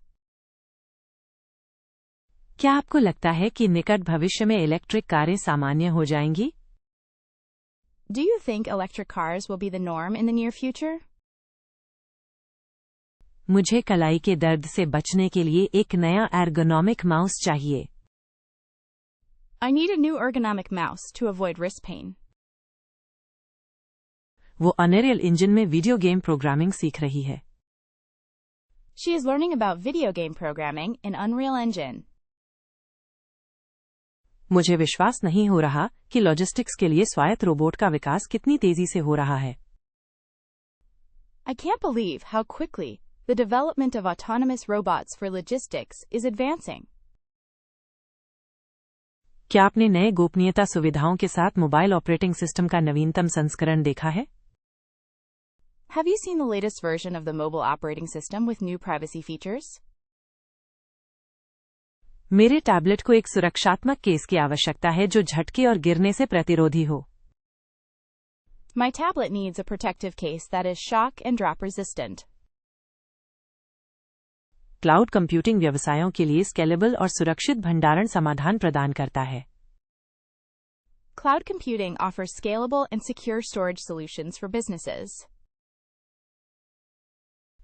क्या आपको लगता है कि निकट भविष्य में इलेक्ट्रिक कारें सामान्य हो जाएंगी? Do you think electric cars will be the norm in the near future? मुझे कलाई के दर्द से बचने के लिए एक नया एर्गोनॉमिक माउस चाहिए। I need a new ergonomic mouse to avoid wrist pain. वो अनरियल इंजन में वीडियो गेम प्रोग्रामिंग सीख रही है। She is learning about video game programming in Unreal Engine. मुझे विश्वास नहीं हो रहा कि लॉजिस्टिक्स के लिए स्वायत्त रोबोट का विकास कितनी तेजी से हो रहा है। I can't believe how quickly the development of autonomous robots for logistics is advancing. क्या आपने नए गोपनीयता सुविधाओं के साथ मोबाइल ऑपरेटिंग सिस्टम का नवीनतम संस्करण देखा है? Have you seen the latest version of the mobile operating system with new privacy features? मेरे टैबलेट को एक सुरक्षात्मक केस की आवश्यकता है जो झटके और गिरने से प्रतिरोधी हो। My tablet needs a protective case that is shock and drop resistant. Cloud computing व्यवसायों के लिए स्केलेबल और सुरक्षित भंडारण समाधान प्रदान करता है। Cloud computing offers scalable and secure storage solutions for businesses.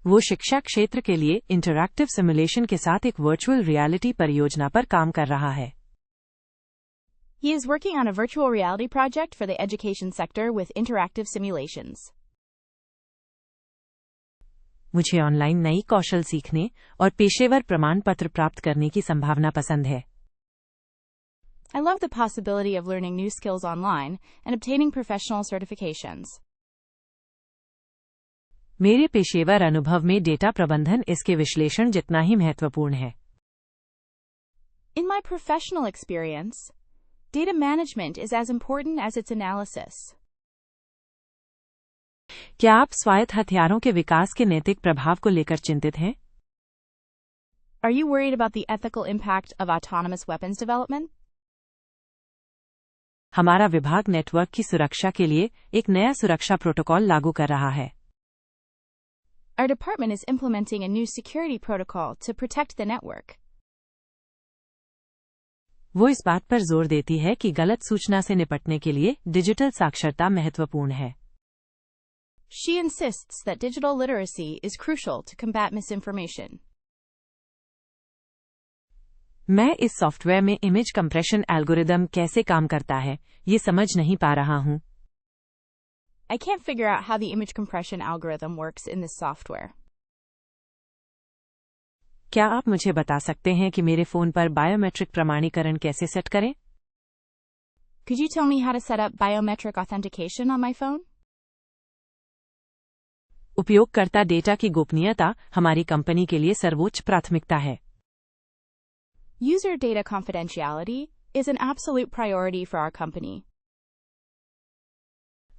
वो शिक्षा क्षेत्र के लिए इंटरैक्टिव सिमुलेशन के साथ एक वर्चुअल रियलिटी परियोजना पर काम कर रहा है। He is working on a virtual reality project for the education sector with interactive simulations. मुझे ऑनलाइन नई कौशल सीखने और पेशेवर प्रमाण पत्र प्राप्त करने की संभावना पसंद है। I love the possibility of learning new skills online and obtaining professional certifications. मेरे पेशेवर अनुभव में डेटा प्रबंधन इसके विश्लेषण जितना ही महत्वपूर्ण है। In my professional experience, data management is as important as its analysis. क्या आप स्वायत्त हथियारों के विकास के नैतिक प्रभाव को लेकर चिंतित हैं? Are you worried about the ethical impact of autonomous weapons development? हमारा विभाग नेटवर्क की सुरक्षा के लिए एक नया सुरक्षा प्रोटोकॉल लागू कर रहा है। Our department is implementing a new security protocol to protect the network. वो इस बात पर जोर देती है कि गलत सूचना से निपटने के लिए डिजिटल साक्षरता महत्वपूर्ण है। She insists that digital literacy is crucial to combat misinformation. मैं इस सॉफ्टवेयर में इमेज कंप्रेशन एल्गोरिदम कैसे काम करता है, ये समझ नहीं पा रहा हूँ। I can't figure out how the image compression algorithm works in this software. क्या आप मुझे बता सकते हैं कि मेरे फोन पर बायोमेट्रिक प्रमाणीकरण कैसे सेट करें? Could you tell me how to set up biometric authentication on my phone? उपयोगकर्ता डेटा की गोपनीयता हमारी कंपनी के लिए सर्वोच्च प्राथमिकता है। User data confidentiality is an absolute priority for our company.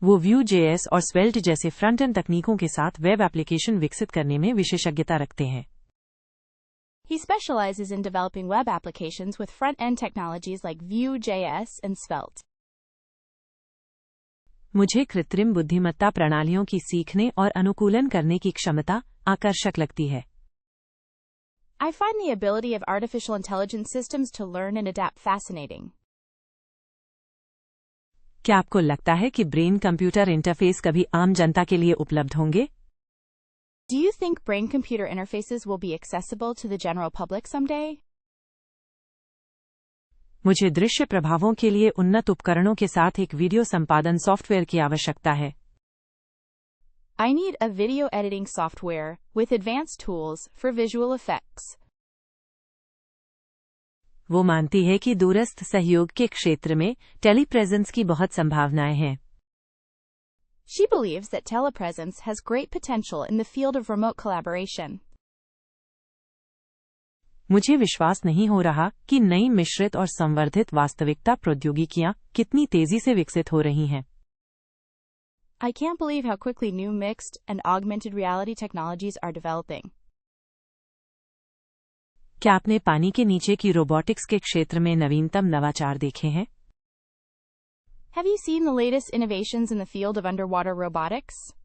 वो Vue.js और Svelte जैसे फ्रंट एंड तकनीकों के साथ वेब एप्लीकेशन विकसित करने में विशेषज्ञता रखते हैं। He specializes in developing web applications with front-end technologies like Vue.js and Svelte. मुझे कृत्रिम बुद्धिमत्ता प्रणालियों की सीखने और अनुकूलन करने की क्षमता आकर्षक लगती है। I find the ability of artificial intelligence systems to learn and adapt fascinating. क्या आपको लगता है कि ब्रेन कंप्यूटर इंटरफेस कभी आम जनता के लिए उपलब्ध होंगे? Do you think brain-computer interfaces will be accessible to the general public someday? मुझे दृश्य प्रभावों के लिए उन्नत उपकरणों के साथ एक वीडियो संपादन सॉफ्टवेयर की आवश्यकता है। I need a video editing software with advanced tools for visual effects. वो मानती है कि दूरस्थ सहयोग के क्षेत्र में टेलीप्रेजेंस की बहुत संभावनाएं हैं। She believes that telepresence has great potential in the field of remote collaboration. मुझे विश्वास नहीं हो रहा कि नई मिश्रित और संवर्धित वास्तविकता प्रौद्योगिकियां कितनी तेजी से विकसित हो रही हैं। I can't believe how quickly new mixed and augmented reality technologies are developing. क्या आपने पानी के नीचे की रोबोटिक्स के क्षेत्र में नवीनतम नवाचार देखे हैं? Have you seen the latest innovations in the field of underwater robotics?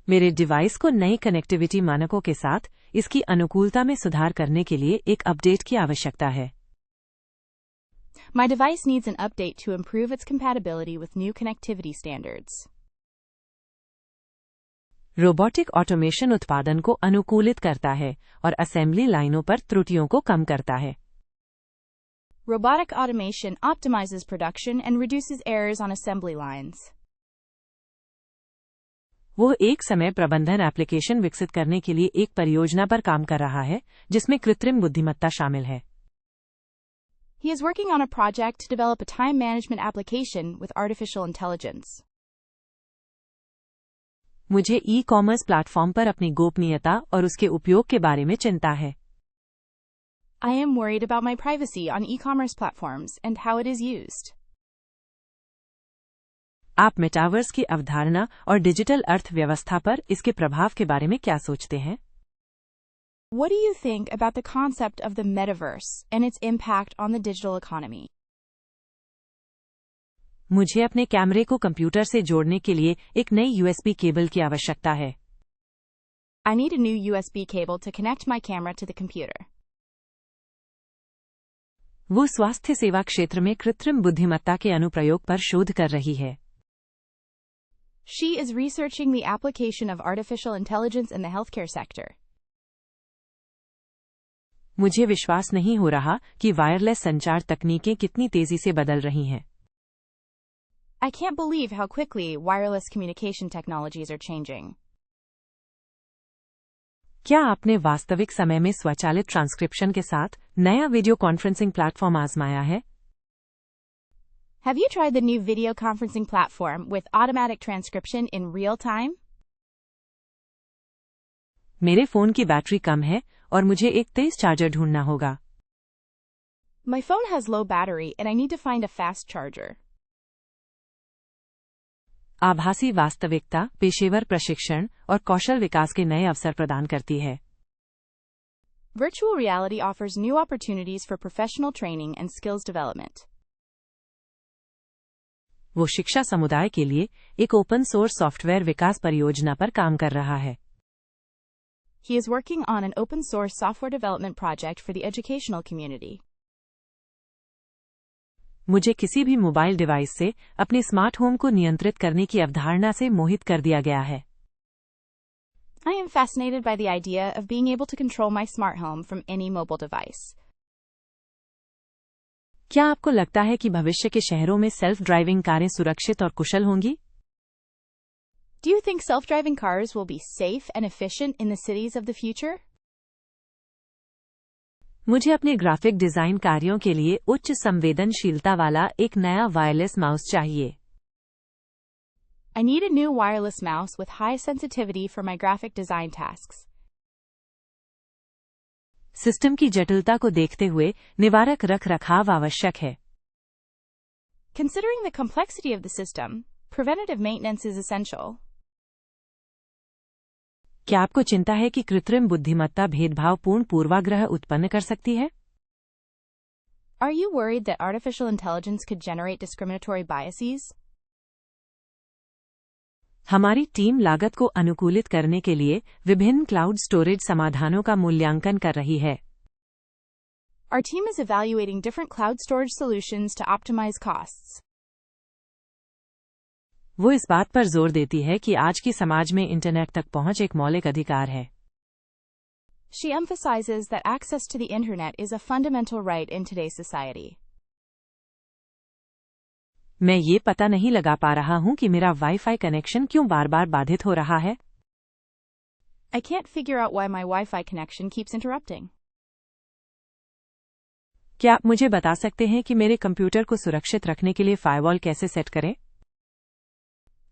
मेरे डिवाइस को नई कनेक्टिविटी मानकों के साथ इसकी अनुकूलता में सुधार करने के लिए एक अपडेट की आवश्यकता है। My device needs an update to improve its compatibility with new connectivity standards. Robotic automation उत्पादन को अनुकूलित करता है और असेंबली लाइनों पर त्रुटियों को कम करता है। Robotic automation optimizes production and reduces errors on assembly lines. वो एक समय प्रबंधन एप्लीकेशन विकसित करने के लिए एक परियोजना पर काम कर रहा है जिसमें कृत्रिम बुद्धिमत्ता शामिल है। He is working on a project to develop a time management application with artificial intelligence. मुझे ई-कॉमर्स प्लेटफॉर्म पर अपनी गोपनीयता और उसके उपयोग के बारे में चिंता है। I am worried about my privacy on e-commerce platforms and how it is used. आप मेटावर्स की अवधारणा और डिजिटल अर्थव्यवस्था पर इसके प्रभाव के बारे में क्या सोचते हैं? What do you think about the concept of the metaverse and its impact on the digital economy? मुझे अपने कैमरे को कंप्यूटर से जोड़ने के लिए एक नई USB केबल की आवश्यकता है। I need a new USB cable to connect my camera to the computer. वो स्वास्थ्य सेवा क्षेत्र में कृत्रिम बुद्धिमत्ता के अनुप्रयोग पर शोध कर रही है। She is researching the application of artificial intelligence in the healthcare sector. मुझे विश्वास नहीं हो रहा कि वायरलेस संचार तकनीकें कितनी तेजी से बदल रही हैं। I can't believe how quickly wireless communication technologies are changing. क्या आपने वास्तविक समय में स्वचालित ट्रांसक्रिप्शन के साथ नया वीडियो कॉन्फ्रेंसिंग प्लेटफॉर्म आजमाया है? Have you tried the new video conferencing platform with automatic transcription in real time? मेरे फोन की बैटरी कम है और मुझे एक तेज चार्जर ढूंढना होगा। My phone has low battery and I need to find a fast charger. आभासी वास्तविकता पेशेवर प्रशिक्षण और कौशल विकास के नए अवसर प्रदान करती है। Virtual reality offers new opportunities for professional training and skills development. वो शिक्षा समुदाय के लिए एक ओपन सोर्स सॉफ्टवेयर विकास परियोजना पर काम कर रहा है। He is working on an open source software development project for the educational community. मुझे किसी भी मोबाइल डिवाइस से अपने स्मार्ट होम को नियंत्रित करने की अवधारणा से मोहित कर दिया गया है। I am fascinated by the idea of being able to control my smart home from any mobile device. क्या आपको लगता है कि भविष्य के शहरों में सेल्फ ड्राइविंग कारें सुरक्षित और कुशल होंगी? Do you think self-driving cars will be safe and efficient in the cities of the future? मुझे अपने ग्राफिक डिजाइन कार्यों के लिए उच्च संवेदनशीलता वाला एक नया वायरलेस माउस चाहिए। I need a new wireless mouse with high sensitivity for my graphic design tasks. System की जटिलता को देखते हुए निवारक रख रखाव आवश्यक है। Considering the complexity of the system, preventative maintenance is essential. क्या आपको चिंता है कि कृत्रिम बुद्धिमत्ता भेदभावपूर्ण पूर्वाग्रह उत्पन्न कर सकती है? Are you worried that artificial intelligence could generate discriminatory biases? हमारी टीम लागत को अनुकूलित करने के लिए विभिन्न क्लाउड स्टोरेज समाधानों का मूल्यांकन कर रही है। Our team is evaluating different cloud storage solutions to optimize costs. वो इस बात पर जोर देती है कि आज की समाज में इंटरनेट तक पहुंच एक मौलिक अधिकार है। She emphasizes that access to the internet is a fundamental right in today's society. मैं ये पता नहीं लगा पा रहा हूं कि मेरा वाईफाई कनेक्शन क्यों बार-बार बाधित हो रहा है। I can't figure out why my Wi-Fi connection keeps interrupting. क्या आप मुझे बता सकते हैं कि मेरे कंप्यूटर को सुरक्षित रखने के लिए फायरवॉल कैसे सेट करें?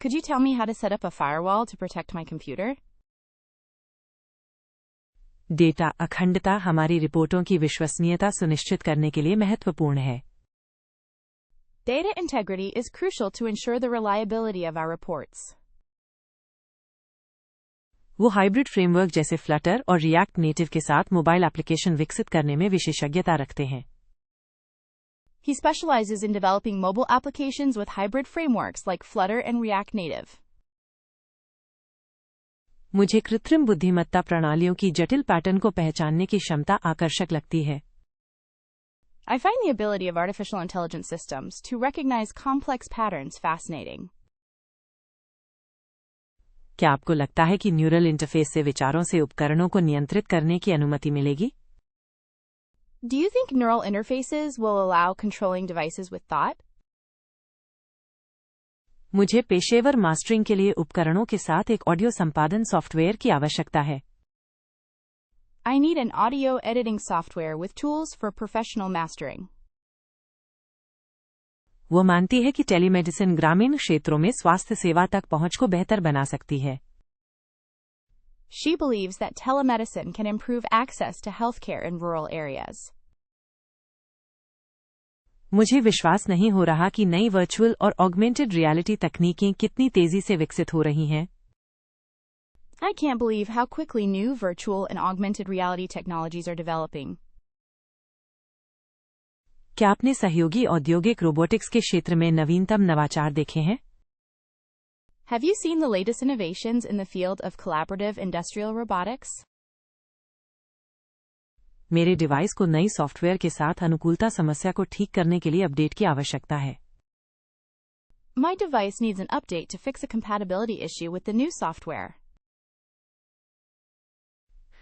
Could you tell me how to set up a firewall to protect my computer? Data अखंडता हमारी रिपोर्टों की विश्वसनीयता सुनिश्चित करने के लिए महत्वपूर्ण है। Data integrity is crucial to ensure the reliability of our reports. वो हाइब्रिड फ्रेमवर्क जैसे फ्लटर और रिएक्ट नेटिव के साथ मोबाइल एप्लीकेशन विकसित करने में विशेषज्ञता रखते हैं। He specializes in developing mobile applications with hybrid frameworks like Flutter and React Native. मुझे कृत्रिम बुद्धिमत्ता प्रणालियों की जटिल पैटर्न को पहचानने की क्षमता आकर्षक लगती है। I find the ability of artificial intelligence systems to recognize complex patterns fascinating. क्या आपको लगता है कि न्यूरल इंटरफेस से विचारों से उपकरणों को नियंत्रित करने की अनुमति मिलेगी? Do you think neural interfaces will allow controlling devices with thought? मुझे पेशेवर मास्टरिंग के लिए उपकरणों के साथ एक ऑडियो संपादन सॉफ्टवेयर की आवश्यकता है। I need an audio editing software with tools for professional mastering. वो मानती है कि टेलीमेडिसिन ग्रामीण क्षेत्रों में स्वास्थ्य सेवा तक पहुंच को बेहतर बना सकती है। She believes that telemedicine can improve access to healthcare in rural areas. मुझे विश्वास नहीं हो रहा कि नई वर्चुअल और ऑगमेंटेड रियलिटी तकनीकें कितनी तेजी से विकसित हो रही हैं। I can't believe how quickly new virtual and augmented reality technologies are developing. क्या आपने सहयोगी औद्योगिक रोबोटिक्स के क्षेत्र में नवीनतम नवाचार देखे हैं? Have you seen the latest innovations in the field of collaborative industrial robotics? मेरे डिवाइस को नई सॉफ्टवेयर के साथ अनुकूलता समस्या को ठीक करने के लिए अपडेट की आवश्यकता है। My device needs an update to fix a compatibility issue with the new software.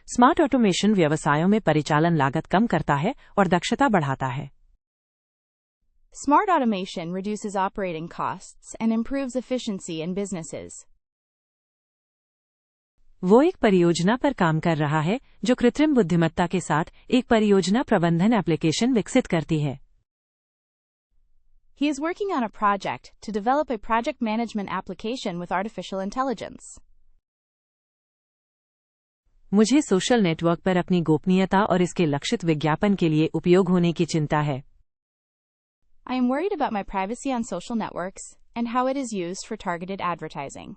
Smart automation व्यवसायों में परिचालन लागत कम करता है और दक्षता बढ़ाता है। Smart automation reduces operating costs and improves efficiency in businesses. वो एक परियोजना पर काम कर रहा है जो कृत्रिम बुद्धिमत्ता के साथ एक परियोजना प्रबंधन एप्लीकेशन विकसित करती है। He is working on a project to develop a project management application with artificial intelligence. मुझे सोशल नेटवर्क पर अपनी गोपनीयता और इसके लक्षित विज्ञापन के लिए उपयोग होने की चिंता है। I am worried about my privacy on social networks and how it is used for targeted advertising.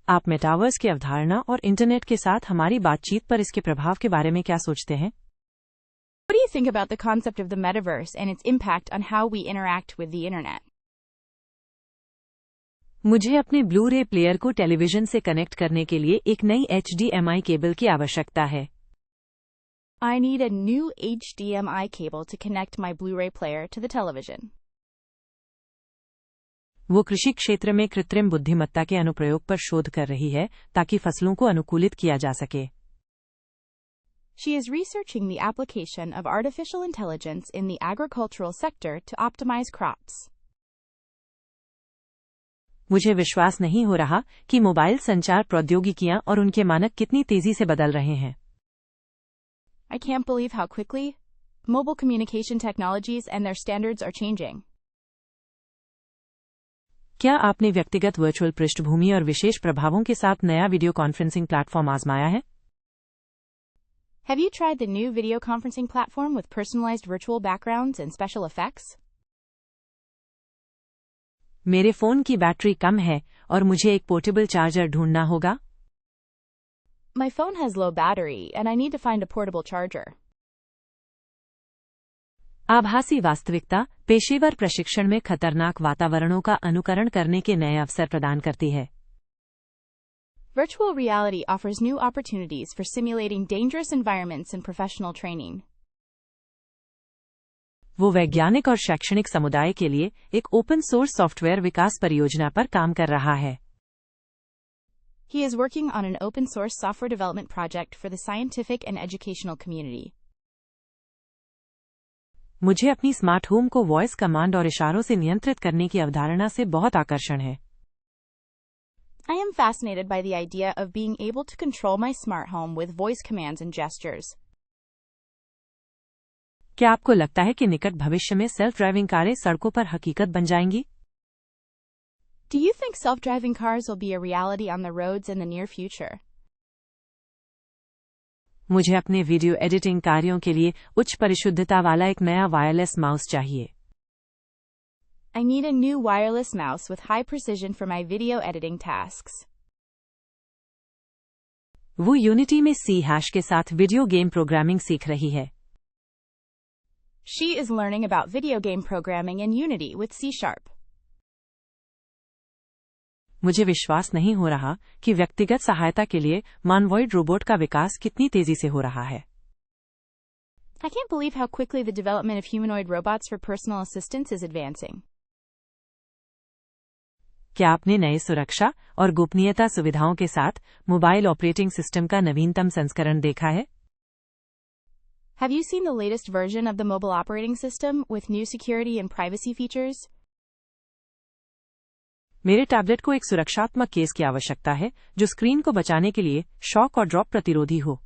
आप मेटावर्स की अवधारणा और इंटरनेट के साथ हमारी बातचीत पर इसके प्रभाव के बारे में क्या सोचते हैं? What do you think about the concept of the metaverse and its impact on how we interact with the internet? मुझे अपने ब्लू रे प्लेयर को टेलीविजन से कनेक्ट करने के लिए एक नई HDMI केबल की आवश्यकता है। I need a new HDMI cable to connect my Blu-ray player to the television. वो कृषि क्षेत्र में कृत्रिम बुद्धिमत्ता के अनुप्रयोग पर शोध कर रही है ताकि फसलों को अनुकूलित किया जा सके। She is researching the application of artificial intelligence in the agricultural sector to optimize crops. मुझे विश्वास नहीं हो रहा कि मोबाइल संचार प्रौद्योगिकियां और उनके मानक कितनी तेजी से बदल रहे हैं। I can't believe how quickly mobile communication technologies and their standards are changing. क्या आपने व्यक्तिगत वर्चुअल पृष्ठभूमि और विशेष प्रभावों के साथ नया वीडियो कॉन्फ्रेंसिंग प्लेटफॉर्म आजमाया है? Have you tried the new video conferencing platform with personalized virtual backgrounds and special effects? मेरे फोन की बैटरी कम है और मुझे एक पोर्टेबल चार्जर ढूंढना होगा। My phone has low battery and I need to find a portable charger. आभासी वास्तविकता पेशेवर प्रशिक्षण में खतरनाक वातावरणों का अनुकरण करने के नए अवसर प्रदान करती है। Virtual reality offers new opportunities for simulating dangerous environments in professional training. वो वैज्ञानिक और शैक्षणिक समुदाय के लिए एक ओपन सोर्स सॉफ्टवेयर विकास परियोजना पर काम कर रहा है। He is working on an open source software development project for the scientific and educational community. मुझे अपनी स्मार्ट होम को वॉइस कमांड और इशारों से नियंत्रित करने की अवधारणा से बहुत आकर्षण है। I am fascinated by the idea of being able to control my smart home with voice commands and gestures. क्या आपको लगता है कि निकट भविष्य में सेल्फ ड्राइविंग कारें सड़कों पर हकीकत बन जाएंगी? Do you think self-driving cars will be a reality on the roads in the near future? मुझे अपने वीडियो एडिटिंग कार्यों के लिए उच्च परिशुद्धता वाला एक नया वायरलेस माउस चाहिए। I need a new wireless mouse with high precision for my video editing tasks. वो यूनिटी में C# के साथ वीडियो गेम प्रोग्रामिंग सीख रही है। She is learning about video game programming in Unity with C#. मुझे विश्वास नहीं हो रहा कि व्यक्तिगत सहायता के लिए मानवॉइड रोबोट का विकास कितनी तेजी से हो रहा है। I can't believe how quickly the development of humanoid robots for personal assistance is advancing. क्या आपने नए सुरक्षा और गोपनीयता सुविधाओं के साथ मोबाइल ऑपरेटिंग सिस्टम का नवीनतम संस्करण देखा है? Have you seen the latest version of the mobile operating system with new security and privacy features? मेरे टैबलेट को एक सुरक्षात्मक केस की आवश्यकता है जो स्क्रीन को बचाने के लिए शॉक और ड्रॉप प्रतिरोधी हो।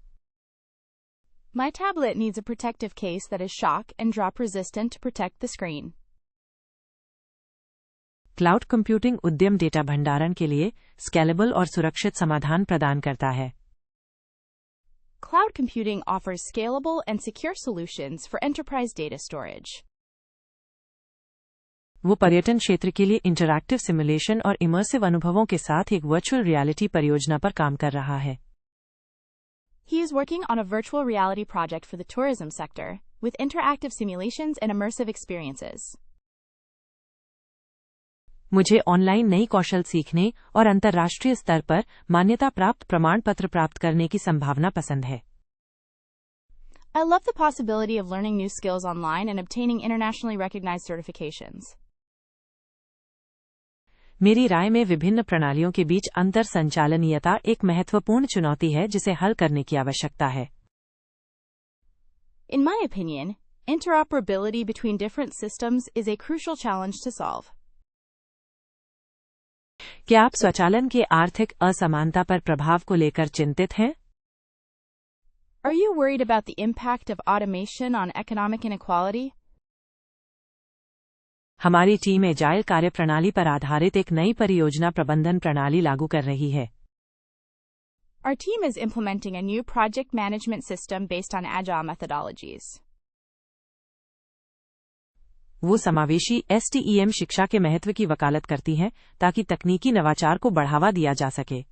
My tablet needs a protective case that is shock and drop resistant to protect the screen. Cloud computing उद्यम डेटा भंडारण के लिए स्केलेबल और सुरक्षित समाधान प्रदान करता है। Cloud computing offers scalable and secure solutions for enterprise data storage. वो पर्यटन क्षेत्र के लिए इंटरैक्टिव सिमुलेशन और इमर्सिव अनुभवों के साथ एक वर्चुअल रियलिटी परियोजना पर काम कर रहा है। He is working on a virtual reality project for the tourism sector, with interactive simulations and immersive experiences. मुझे ऑनलाइन नई कौशल सीखने और अंतर्राष्ट्रीय स्तर पर मान्यता प्राप्त प्रमाण पत्र प्राप्त करने की संभावना पसंद है। I love the possibility of learning new skills online and obtaining internationally recognized certifications. मेरी राय में विभिन्न प्रणालियों के बीच अंतर संचालनीयता एक महत्वपूर्ण चुनौती है जिसे हल करने की आवश्यकता है। In my opinion, interoperability between different systems is a crucial challenge to solve. क्या आप स्वचालन के आर्थिक असमानता पर प्रभाव को लेकर चिंतित हैं? Are you worried about the impact of automation on economic inequality? हमारी टीम एजाइल कार्यप्रणाली पर आधारित एक नई परियोजना प्रबंधन प्रणाली लागू कर रही है। Our team is implementing a new project management system based on agile methodologies. वो समावेशी STEM शिक्षा के महत्व की वकालत करती हैं ताकि तकनीकी नवाचार को बढ़ावा दिया जा सके।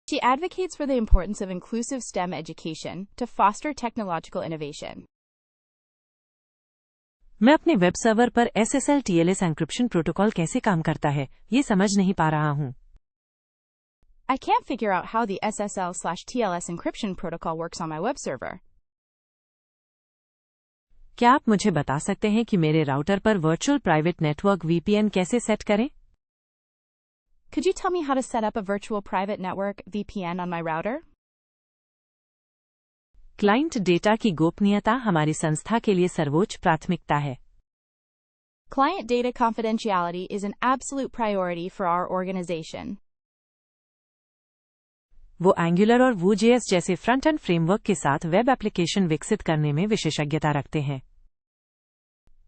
She advocates for the importance of inclusive STEM education to foster technological innovation. मैं अपने वेब सर्वर पर SSL TLS एन्क्रिप्शन प्रोटोकॉल कैसे काम करता है, ये समझ नहीं पा रहा हूँ। I can't figure out how the SSL/TLS encryption protocol works on my web server. क्या आप मुझे बता सकते हैं कि मेरे राउटर पर वर्चुअल प्राइवेट नेटवर्क VPN कैसे सेट करें? Could you tell me how to set up a virtual private network VPN on my router? Client data की गोपनीयता हमारी संस्था के लिए सर्वोच्च प्राथमिकता है। Client data confidentiality is an absolute priority for our organization. वो एंगुलर और Vue.js जैसे फ्रंट एंड फ्रेमवर्क के साथ वेब एप्लीकेशन विकसित करने में विशेषज्ञता रखते हैं।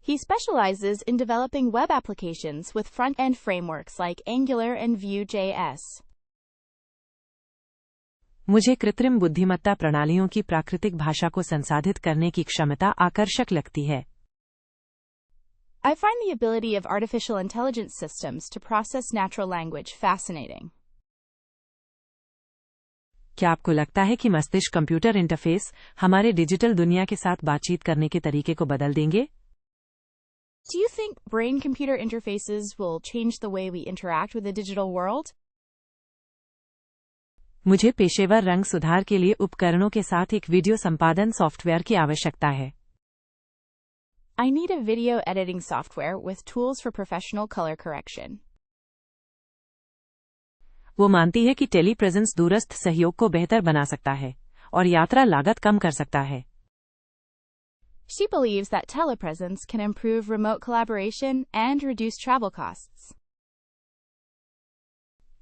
He specializes in developing web applications with front-end frameworks like Angular and Vue.js. मुझे कृत्रिम बुद्धिमत्ता प्रणालियों की प्राकृतिक भाषा को संसाधित करने की क्षमता आकर्षक लगती है। I find the ability of artificial intelligence systems to process natural language fascinating. क्या आपको लगता है कि मस्तिष्क कंप्यूटर इंटरफेस हमारे डिजिटल दुनिया के साथ बातचीत करने के तरीके को बदल देंगे? Do you think brain-computer interfaces will change the way we interact with the digital world? मुझे पेशेवर रंग सुधार के लिए उपकरणों के साथ एक वीडियो संपादन सॉफ्टवेयर की आवश्यकता है। I need a video editing software with tools for professional color correction. वो मानती है कि टेली प्रेजेंस दूरस्थ सहयोग को बेहतर बना सकता है और यात्रा लागत कम कर सकता है। She believes that telepresence can improve remote collaboration and reduce travel costs.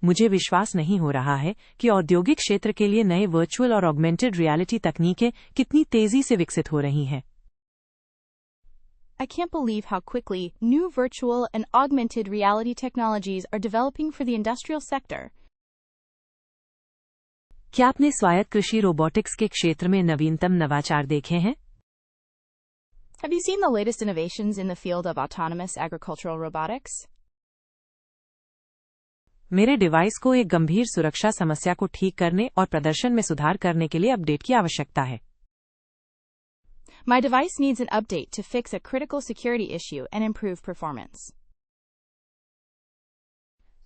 मुझे विश्वास नहीं हो रहा है कि औद्योगिक क्षेत्र के लिए नए वर्चुअल और ऑगमेंटेड रियलिटी तकनीकें कितनी तेजी से विकसित हो रही हैं। I can't believe how quickly new virtual and augmented reality technologies are developing for the industrial sector. क्या आपने स्वायत्त कृषि रोबोटिक्स के क्षेत्र में नवीनतम नवाचार देखे हैं? Have you seen the latest innovations in the field of autonomous agricultural robotics? मेरे डिवाइस को एक गंभीर सुरक्षा समस्या को ठीक करने और प्रदर्शन में सुधार करने के लिए अपडेट की आवश्यकता है। My device needs an update to fix a critical security issue and improve performance.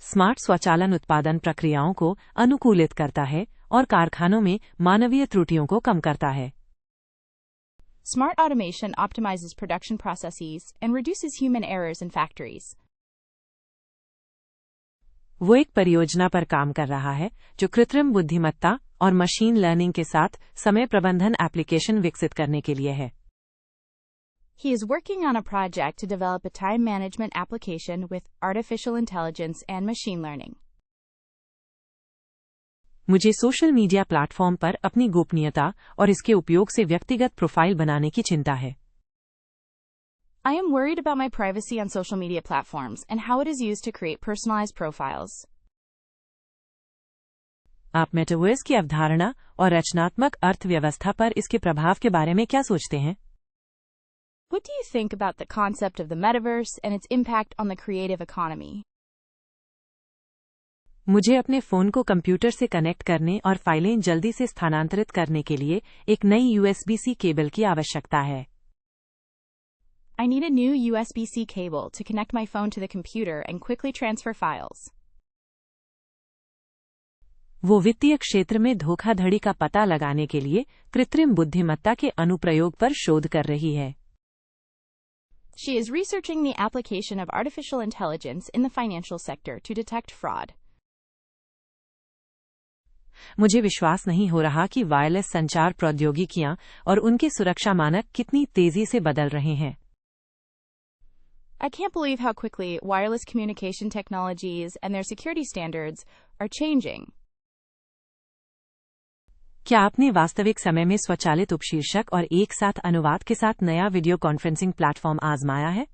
Smart स्वचालन उत्पादन प्रक्रियाओं को अनुकूलित करता है और कारखानों में मानवीय त्रुटियों को कम करता है। Smart automation optimizes production processes and reduces human errors in factories. वो एक परियोजना पर काम कर रहा है जो कृत्रिम बुद्धिमत्ता और मशीन लर्निंग के साथ समय प्रबंधन एप्लीकेशन विकसित करने के लिए है। He is working on a project to develop a time management application with artificial intelligence and machine learning. मुझे सोशल मीडिया प्लेटफॉर्म पर अपनी गोपनीयता और इसके उपयोग से व्यक्तिगत प्रोफाइल बनाने की चिंता है। I am worried about my privacy on social media platforms and how it is used to create personalized profiles. आप मेटावर्स की अवधारणा और रचनात्मक अर्थव्यवस्था पर इसके प्रभाव के बारे में क्या सोचते हैं? What do you think about the concept of the metaverse and its impact on the creative economy? मुझे अपने फोन को कंप्यूटर से कनेक्ट करने और फाइलें जल्दी से स्थानांतरित करने के लिए एक नई USB-C केबल की आवश्यकता है। I need a new USB-C cable to connect my phone to the computer and quickly transfer files. वो वित्तीय क्षेत्र में धोखाधड़ी का पता लगाने के लिए कृत्रिम बुद्धिमत्ता के अनुप्रयोग पर शोध कर रही है। She is researching the application of artificial intelligence in the financial sector to detect fraud. मुझे विश्वास नहीं हो रहा कि वायरलेस संचार प्रौद्योगिकियां और उनके सुरक्षा मानक कितनी तेजी से बदल रहे हैं। I can't believe how quickly wireless communication technologies and their security standards are changing. क्या आपने वास्तविक समय में स्वचालित उपशीर्षक और एक साथ अनुवाद के साथ नया वीडियो कॉन्फ्रेंसिंग प्लेटफॉर्म आजमाया है?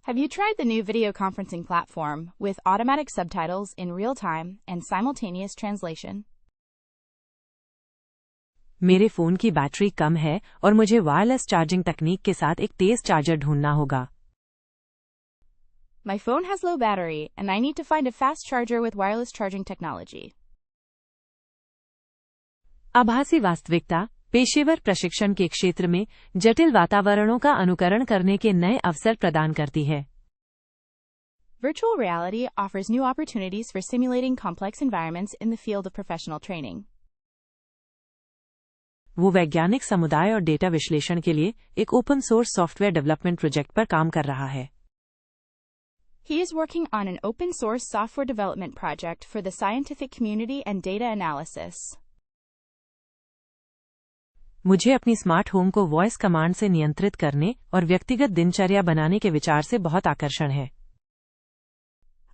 Have you tried the new video conferencing platform with automatic subtitles in real time and simultaneous translation? मेरे फोन की बैटरी कम है और मुझे वायरलेस चार्जिंग तकनीक के साथ एक तेज चार्जर ढूंढना होगा। My phone has low battery and I need to find a fast charger with wireless charging technology. आभासी वास्तविकता पेशेवर प्रशिक्षण के क्षेत्र में जटिल वातावरणों का अनुकरण करने के नए अवसर प्रदान करती है। Virtual reality offers new opportunities for simulating complex environments in the field of professional training. वो वैज्ञानिक समुदाय और डेटा विश्लेषण के लिए एक open source software development project पर काम कर रहा है। He is working on an open source software development project for the scientific community and data analysis. मुझे अपनी स्मार्ट होम को वॉइस कमांड से नियंत्रित करने और व्यक्तिगत दिनचर्या बनाने के विचार से बहुत आकर्षण है।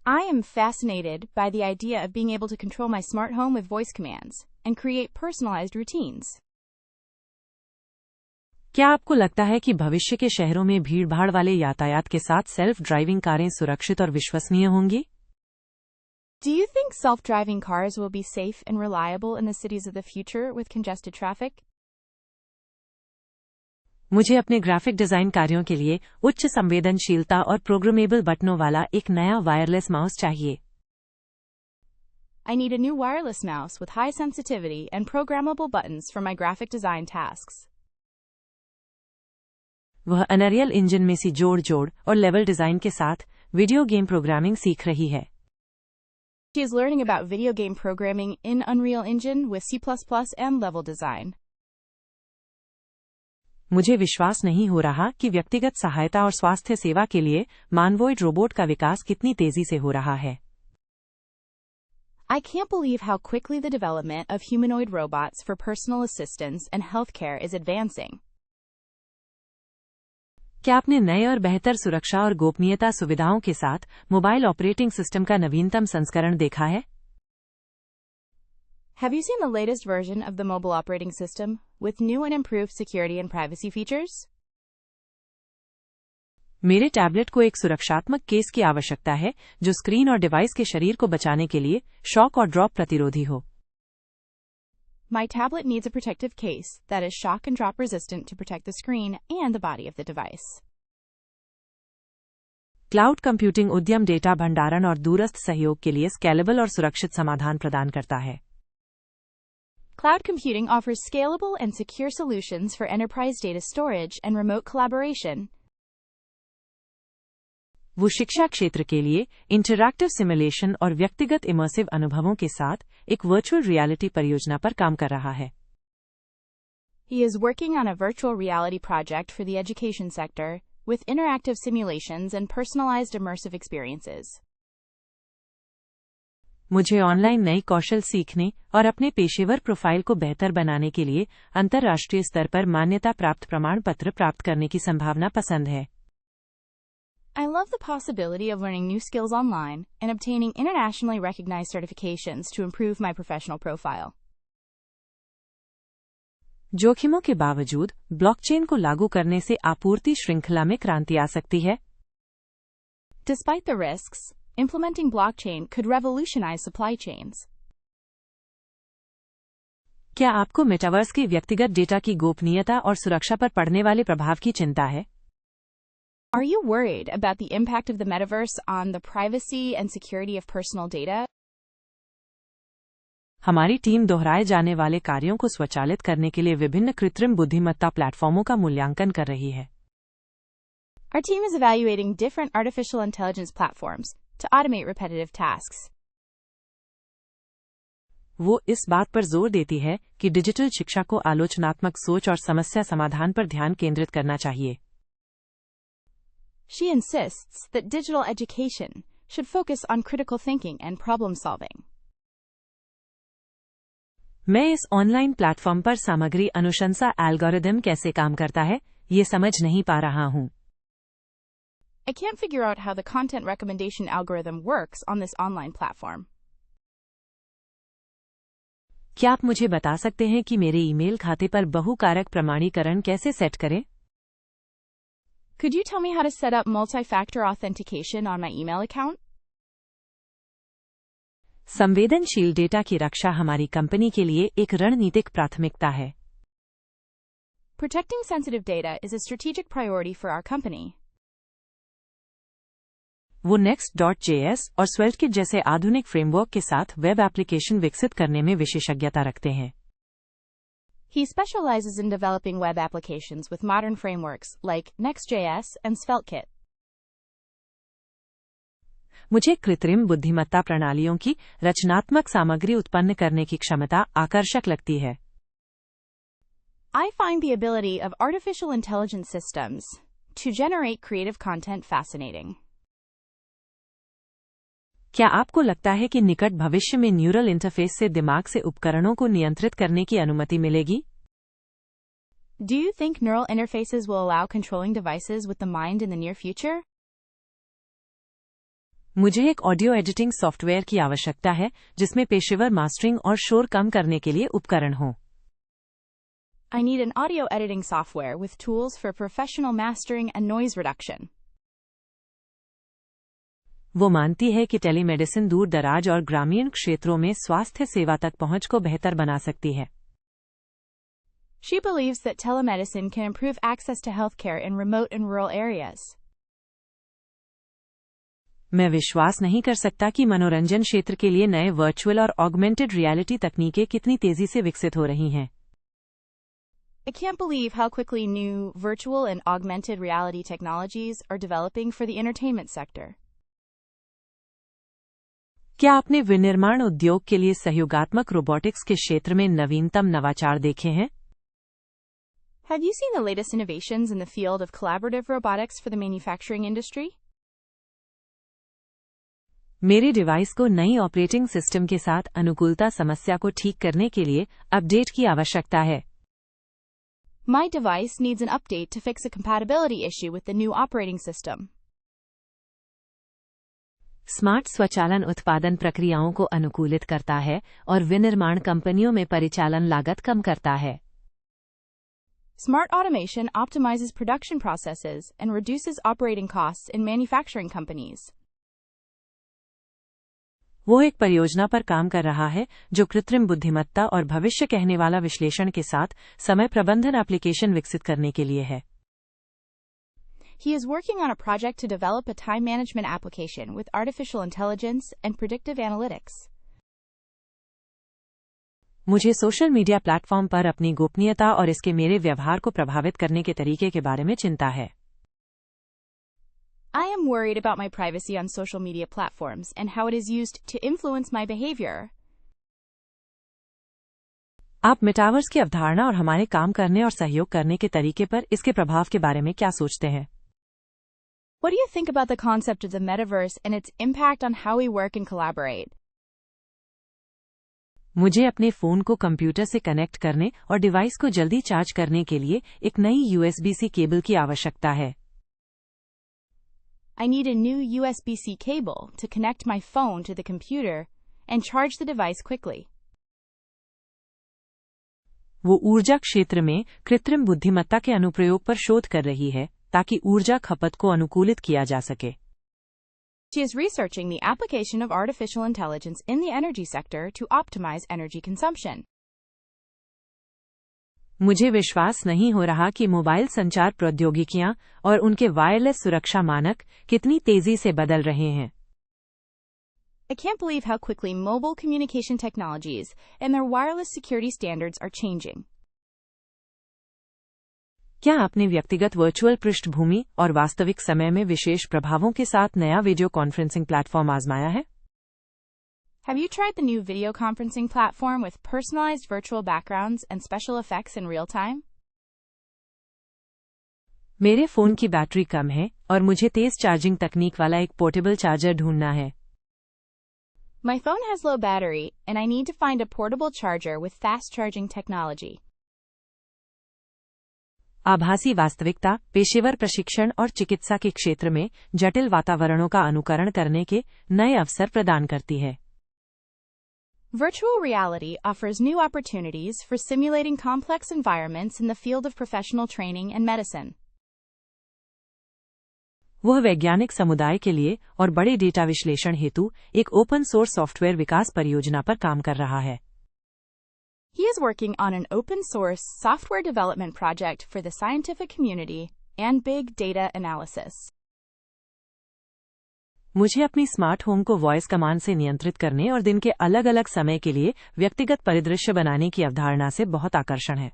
I am fascinated by the idea of being able to control my smart home with voice commands and create personalized routines. क्या आपको लगता है कि भविष्य के शहरों में भीड़-भाड़ वाले यातायात के साथ सेल्फ ड्राइविंग कारें सुरक्षित और विश्वसनीय होंगी? Do you think self-driving cars will be safe and reliable in the cities of the future with congested traffic? मुझे अपने ग्राफिक डिजाइन कार्यों के लिए उच्च संवेदनशीलता और प्रोग्रामेबल बटनों वाला एक नया वायरलेस माउस चाहिए। I need a new wireless mouse with high sensitivity and programmable buttons for my graphic design tasks. वह अनरियल इंजन में सी जोड़ और लेवल डिजाइन के साथ वीडियो गेम प्रोग्रामिंग सीख रही है। She is learning about video game programming in Unreal Engine with C++ and level design. मुझे विश्वास नहीं हो रहा कि व्यक्तिगत सहायता और स्वास्थ्य सेवा के लिए मानवॉइड रोबोट का विकास कितनी तेजी से हो रहा है। I can't believe how quickly the development of humanoid robots for personal assistance and healthcare is advancing. क्या आपने नए और बेहतर सुरक्षा और गोपनीयता सुविधाओं के साथ मोबाइल ऑपरेटिंग सिस्टम का नवीनतम संस्करण देखा है? Have you seen the latest version of the mobile operating system with new and improved security and privacy features? मेरे टैबलेट को एक सुरक्षात्मक केस की आवश्यकता है जो स्क्रीन और डिवाइस के शरीर को बचाने के लिए शॉक और ड्रॉप प्रतिरोधी हो। My tablet needs a protective case that is shock and drop resistant to protect the screen and the body of the device. Cloud computing उद्यम डेटा भंडारण और दूरस्थ सहयोग के लिए स्केलेबल और सुरक्षित समाधान प्रदान करता है। Cloud computing offers scalable and secure solutions for enterprise data storage and remote collaboration. वो शिक्षा क्षेत्र के लिए इंटरैक्टिव सिमुलेशन और व्यक्तिगत इमर्सिव अनुभवों के साथ एक वर्चुअल रियलिटी परियोजना पर काम कर रहा है। He is working on a virtual reality project for the education sector with interactive simulations and personalized immersive experiences. मुझे ऑनलाइन नई कौशल सीखने और अपने पेशेवर प्रोफाइल को बेहतर बनाने के लिए अंतर्राष्ट्रीय स्तर पर मान्यता प्राप्त प्रमाण पत्र प्राप्त करने की संभावना पसंद है। I love the possibility of learning new skills online and obtaining internationally recognized certifications to improve my professional profile. जोखिमों के बावजूद ब्लॉकचेन को लागू करने से आपूर्ति श्रृंखला में क्रांति आ सकती है। Despite the risks, implementing blockchain could revolutionize supply chains. क्या आपको मेटावर्स के व्यक्तिगत डेटा की गोपनीयता और सुरक्षा पर पड़ने वाले प्रभाव की चिंता है? Are you worried about the impact of the metaverse on the privacy and security of personal data? हमारी टीम दोहराए जाने वाले कार्यों को स्वचालित करने के लिए विभिन्न कृत्रिम बुद्धिमत्ता प्लेटफॉर्मों का मूल्यांकन कर रही है। Our team is evaluating different artificial intelligence platforms to automate repetitive tasks. वो इस बात पर जोर देती है कि डिजिटल शिक्षा को आलोचनात्मक सोच और समस्या समाधान पर ध्यान केंद्रित करना चाहिए। She insists that digital education should focus on critical thinking and problem solving. मैं इस ऑनलाइन प्लेटफॉर्म पर सामग्री अनुशंसा एल्गोरिदम कैसे काम करता है, ये समझ नहीं पा रहा हूँ। I can't figure out how the content recommendation algorithm works on this online platform. क्या आप मुझे बता सकते हैं कि मेरे ईमेल खाते पर बहुकारक प्रमाणीकरण कैसे सेट करें? Could you tell me how to set up multi-factor authentication on my email account? संवेदनशील डेटा की रक्षा हमारी कंपनी के लिए एक रणनीतिक प्राथमिकता है। Protecting sensitive data is a strategic priority for our company. वो Next.js और SvelteKit जैसे आधुनिक फ्रेमवर्क के साथ वेब एप्लीकेशन विकसित करने में विशेषज्ञता रखते हैं। He specializes in developing web applications with modern frameworks like Next.js and SvelteKit. मुझे कृत्रिम बुद्धिमत्ता प्रणालियों की रचनात्मक सामग्री उत्पन्न करने की क्षमता आकर्षक लगती है। I find the ability of artificial intelligence systems to generate creative content fascinating. क्या आपको लगता है कि निकट भविष्य में न्यूरल इंटरफेस से दिमाग से उपकरणों को नियंत्रित करने की अनुमति मिलेगी? Do you think neural interfaces will allow controlling devices with the mind in the near future? मुझे एक ऑडियो एडिटिंग सॉफ्टवेयर की आवश्यकता है जिसमें पेशेवर मास्टरिंग और शोर कम करने के लिए उपकरण हों। I need an audio editing software with tools for professional mastering and noise reduction. वो मानती है कि टेलीमेडिसिन दूर दराज और ग्रामीण क्षेत्रों में स्वास्थ्य सेवा तक पहुंच को बेहतर बना सकती है। She believes that telemedicine can improve access to healthcare in remote and rural areas. मैं विश्वास नहीं कर सकता कि मनोरंजन क्षेत्र के लिए नए वर्चुअल और ऑगमेंटेड रियलिटी तकनीकें कितनी तेजी से विकसित हो रही हैं। I can't believe how quickly new virtual and augmented reality technologies are developing for the entertainment sector. क्या आपने विनिर्माण उद्योग के लिए सहयोगात्मक रोबोटिक्स के क्षेत्र में नवीनतम नवाचार देखे हैं? Have you seen the latest innovations in the field of collaborative robotics for the manufacturing industry? मेरे डिवाइस को नई ऑपरेटिंग सिस्टम के साथ अनुकूलता समस्या को ठीक करने के लिए अपडेट की आवश्यकता है। My device needs an update to fix a compatibility issue with the new operating system. Smart स्वचालन उत्पादन प्रक्रियाओं को अनुकूलित करता है और विनिर्माण कंपनियों में परिचालन लागत कम करता है। Smart automation optimizes production processes and reduces operating costs in manufacturing companies. वो एक परियोजना पर काम कर रहा है जो कृत्रिम बुद्धिमत्ता और भविष्य कहने वाला विश्लेषण के साथ समय प्रबंधन एप्लीकेशन विकसित करने के लिए है। He is working on a project to develop a time management application with artificial intelligence and predictive analytics. मुझे सोशल मीडिया प्लेटफॉर्म पर अपनी गोपनीयता और इसके मेरे व्यवहार को प्रभावित करने के तरीके के बारे में चिंता है। I am worried about my privacy on social media platforms and how it is used to influence my behavior. आप मेटावर्स की अवधारणा और हमारे काम करने और सहयोग करने के तरीके पर इसके प्रभाव के बारे में क्या सोचते हैं? What do you think about the concept of the metaverse and its impact on how we work and collaborate? मुझे अपने फोन को कंप्यूटर से कनेक्ट करने और डिवाइस को जल्दी चार्ज करने के लिए एक नई USB-C केबल की आवश्यकता है। I need a new USB-C cable to connect my phone to the computer and charge the device quickly. वो ऊर्जा क्षेत्र में कृत्रिम बुद्धिमत्ता के अनुप्रयोग पर शोध कर रही है ताकि ऊर्जा खपत को अनुकूलित किया जा सके। She is researching the application of artificial intelligence in the energy sector to optimize energy consumption. मुझे विश्वास नहीं हो रहा कि मोबाइल संचार प्रौद्योगिकियां और उनके वायरलेस सुरक्षा मानक कितनी तेजी से बदल रहे हैं। I can't believe how quickly mobile communication technologies and their wireless security standards are changing. क्या आपने व्यक्तिगत वर्चुअल पृष्ठभूमि और वास्तविक समय में विशेष प्रभावों के साथ नया वीडियो कॉन्फ्रेंसिंग प्लेटफॉर्म आजमाया है? Have you tried the new video conferencing platform with personalized virtual backgrounds and special effects in real time? मेरे फोन की बैटरी कम है और मुझे तेज चार्जिंग तकनीक वाला एक पोर्टेबल चार्जर ढूंढना है। My phone has low battery and I need to find a portable charger with fast charging technology. आभासी वास्तविकता, पेशेवर प्रशिक्षण और चिकित्सा के क्षेत्र में जटिल वातावरणों का अनुकरण करने के नए अवसर प्रदान करती है। Virtual reality offers new opportunities for simulating complex environments in the field of professional training and medicine. वह वैज्ञानिक समुदाय के लिए और बड़े डेटा विश्लेषण हेतु एक ओपन सोर्स सॉफ्टवेयर विकास परियोजना पर काम कर रहा है। He is working on an open source software development project for the scientific community and big data analysis. मुझे अपनी स्मार्ट होम को वॉइस कमांड से नियंत्रित करने और दिन के अलग अलग समय के लिए व्यक्तिगत परिदृश्य बनाने की अवधारणा से बहुत आकर्षण है।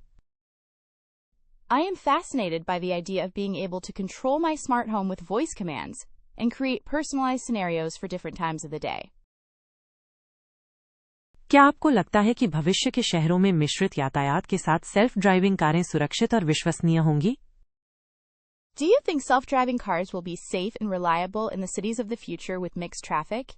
I am fascinated by the idea of being able to control my smart home with voice commands and create personalized scenarios for different times of the day. क्या आपको लगता है कि भविष्य के शहरों में मिश्रित यातायात के साथ सेल्फ ड्राइविंग कारें सुरक्षित और विश्वसनीय होंगी? Do you think self-driving cars will be safe and reliable in the cities of the future with mixed traffic?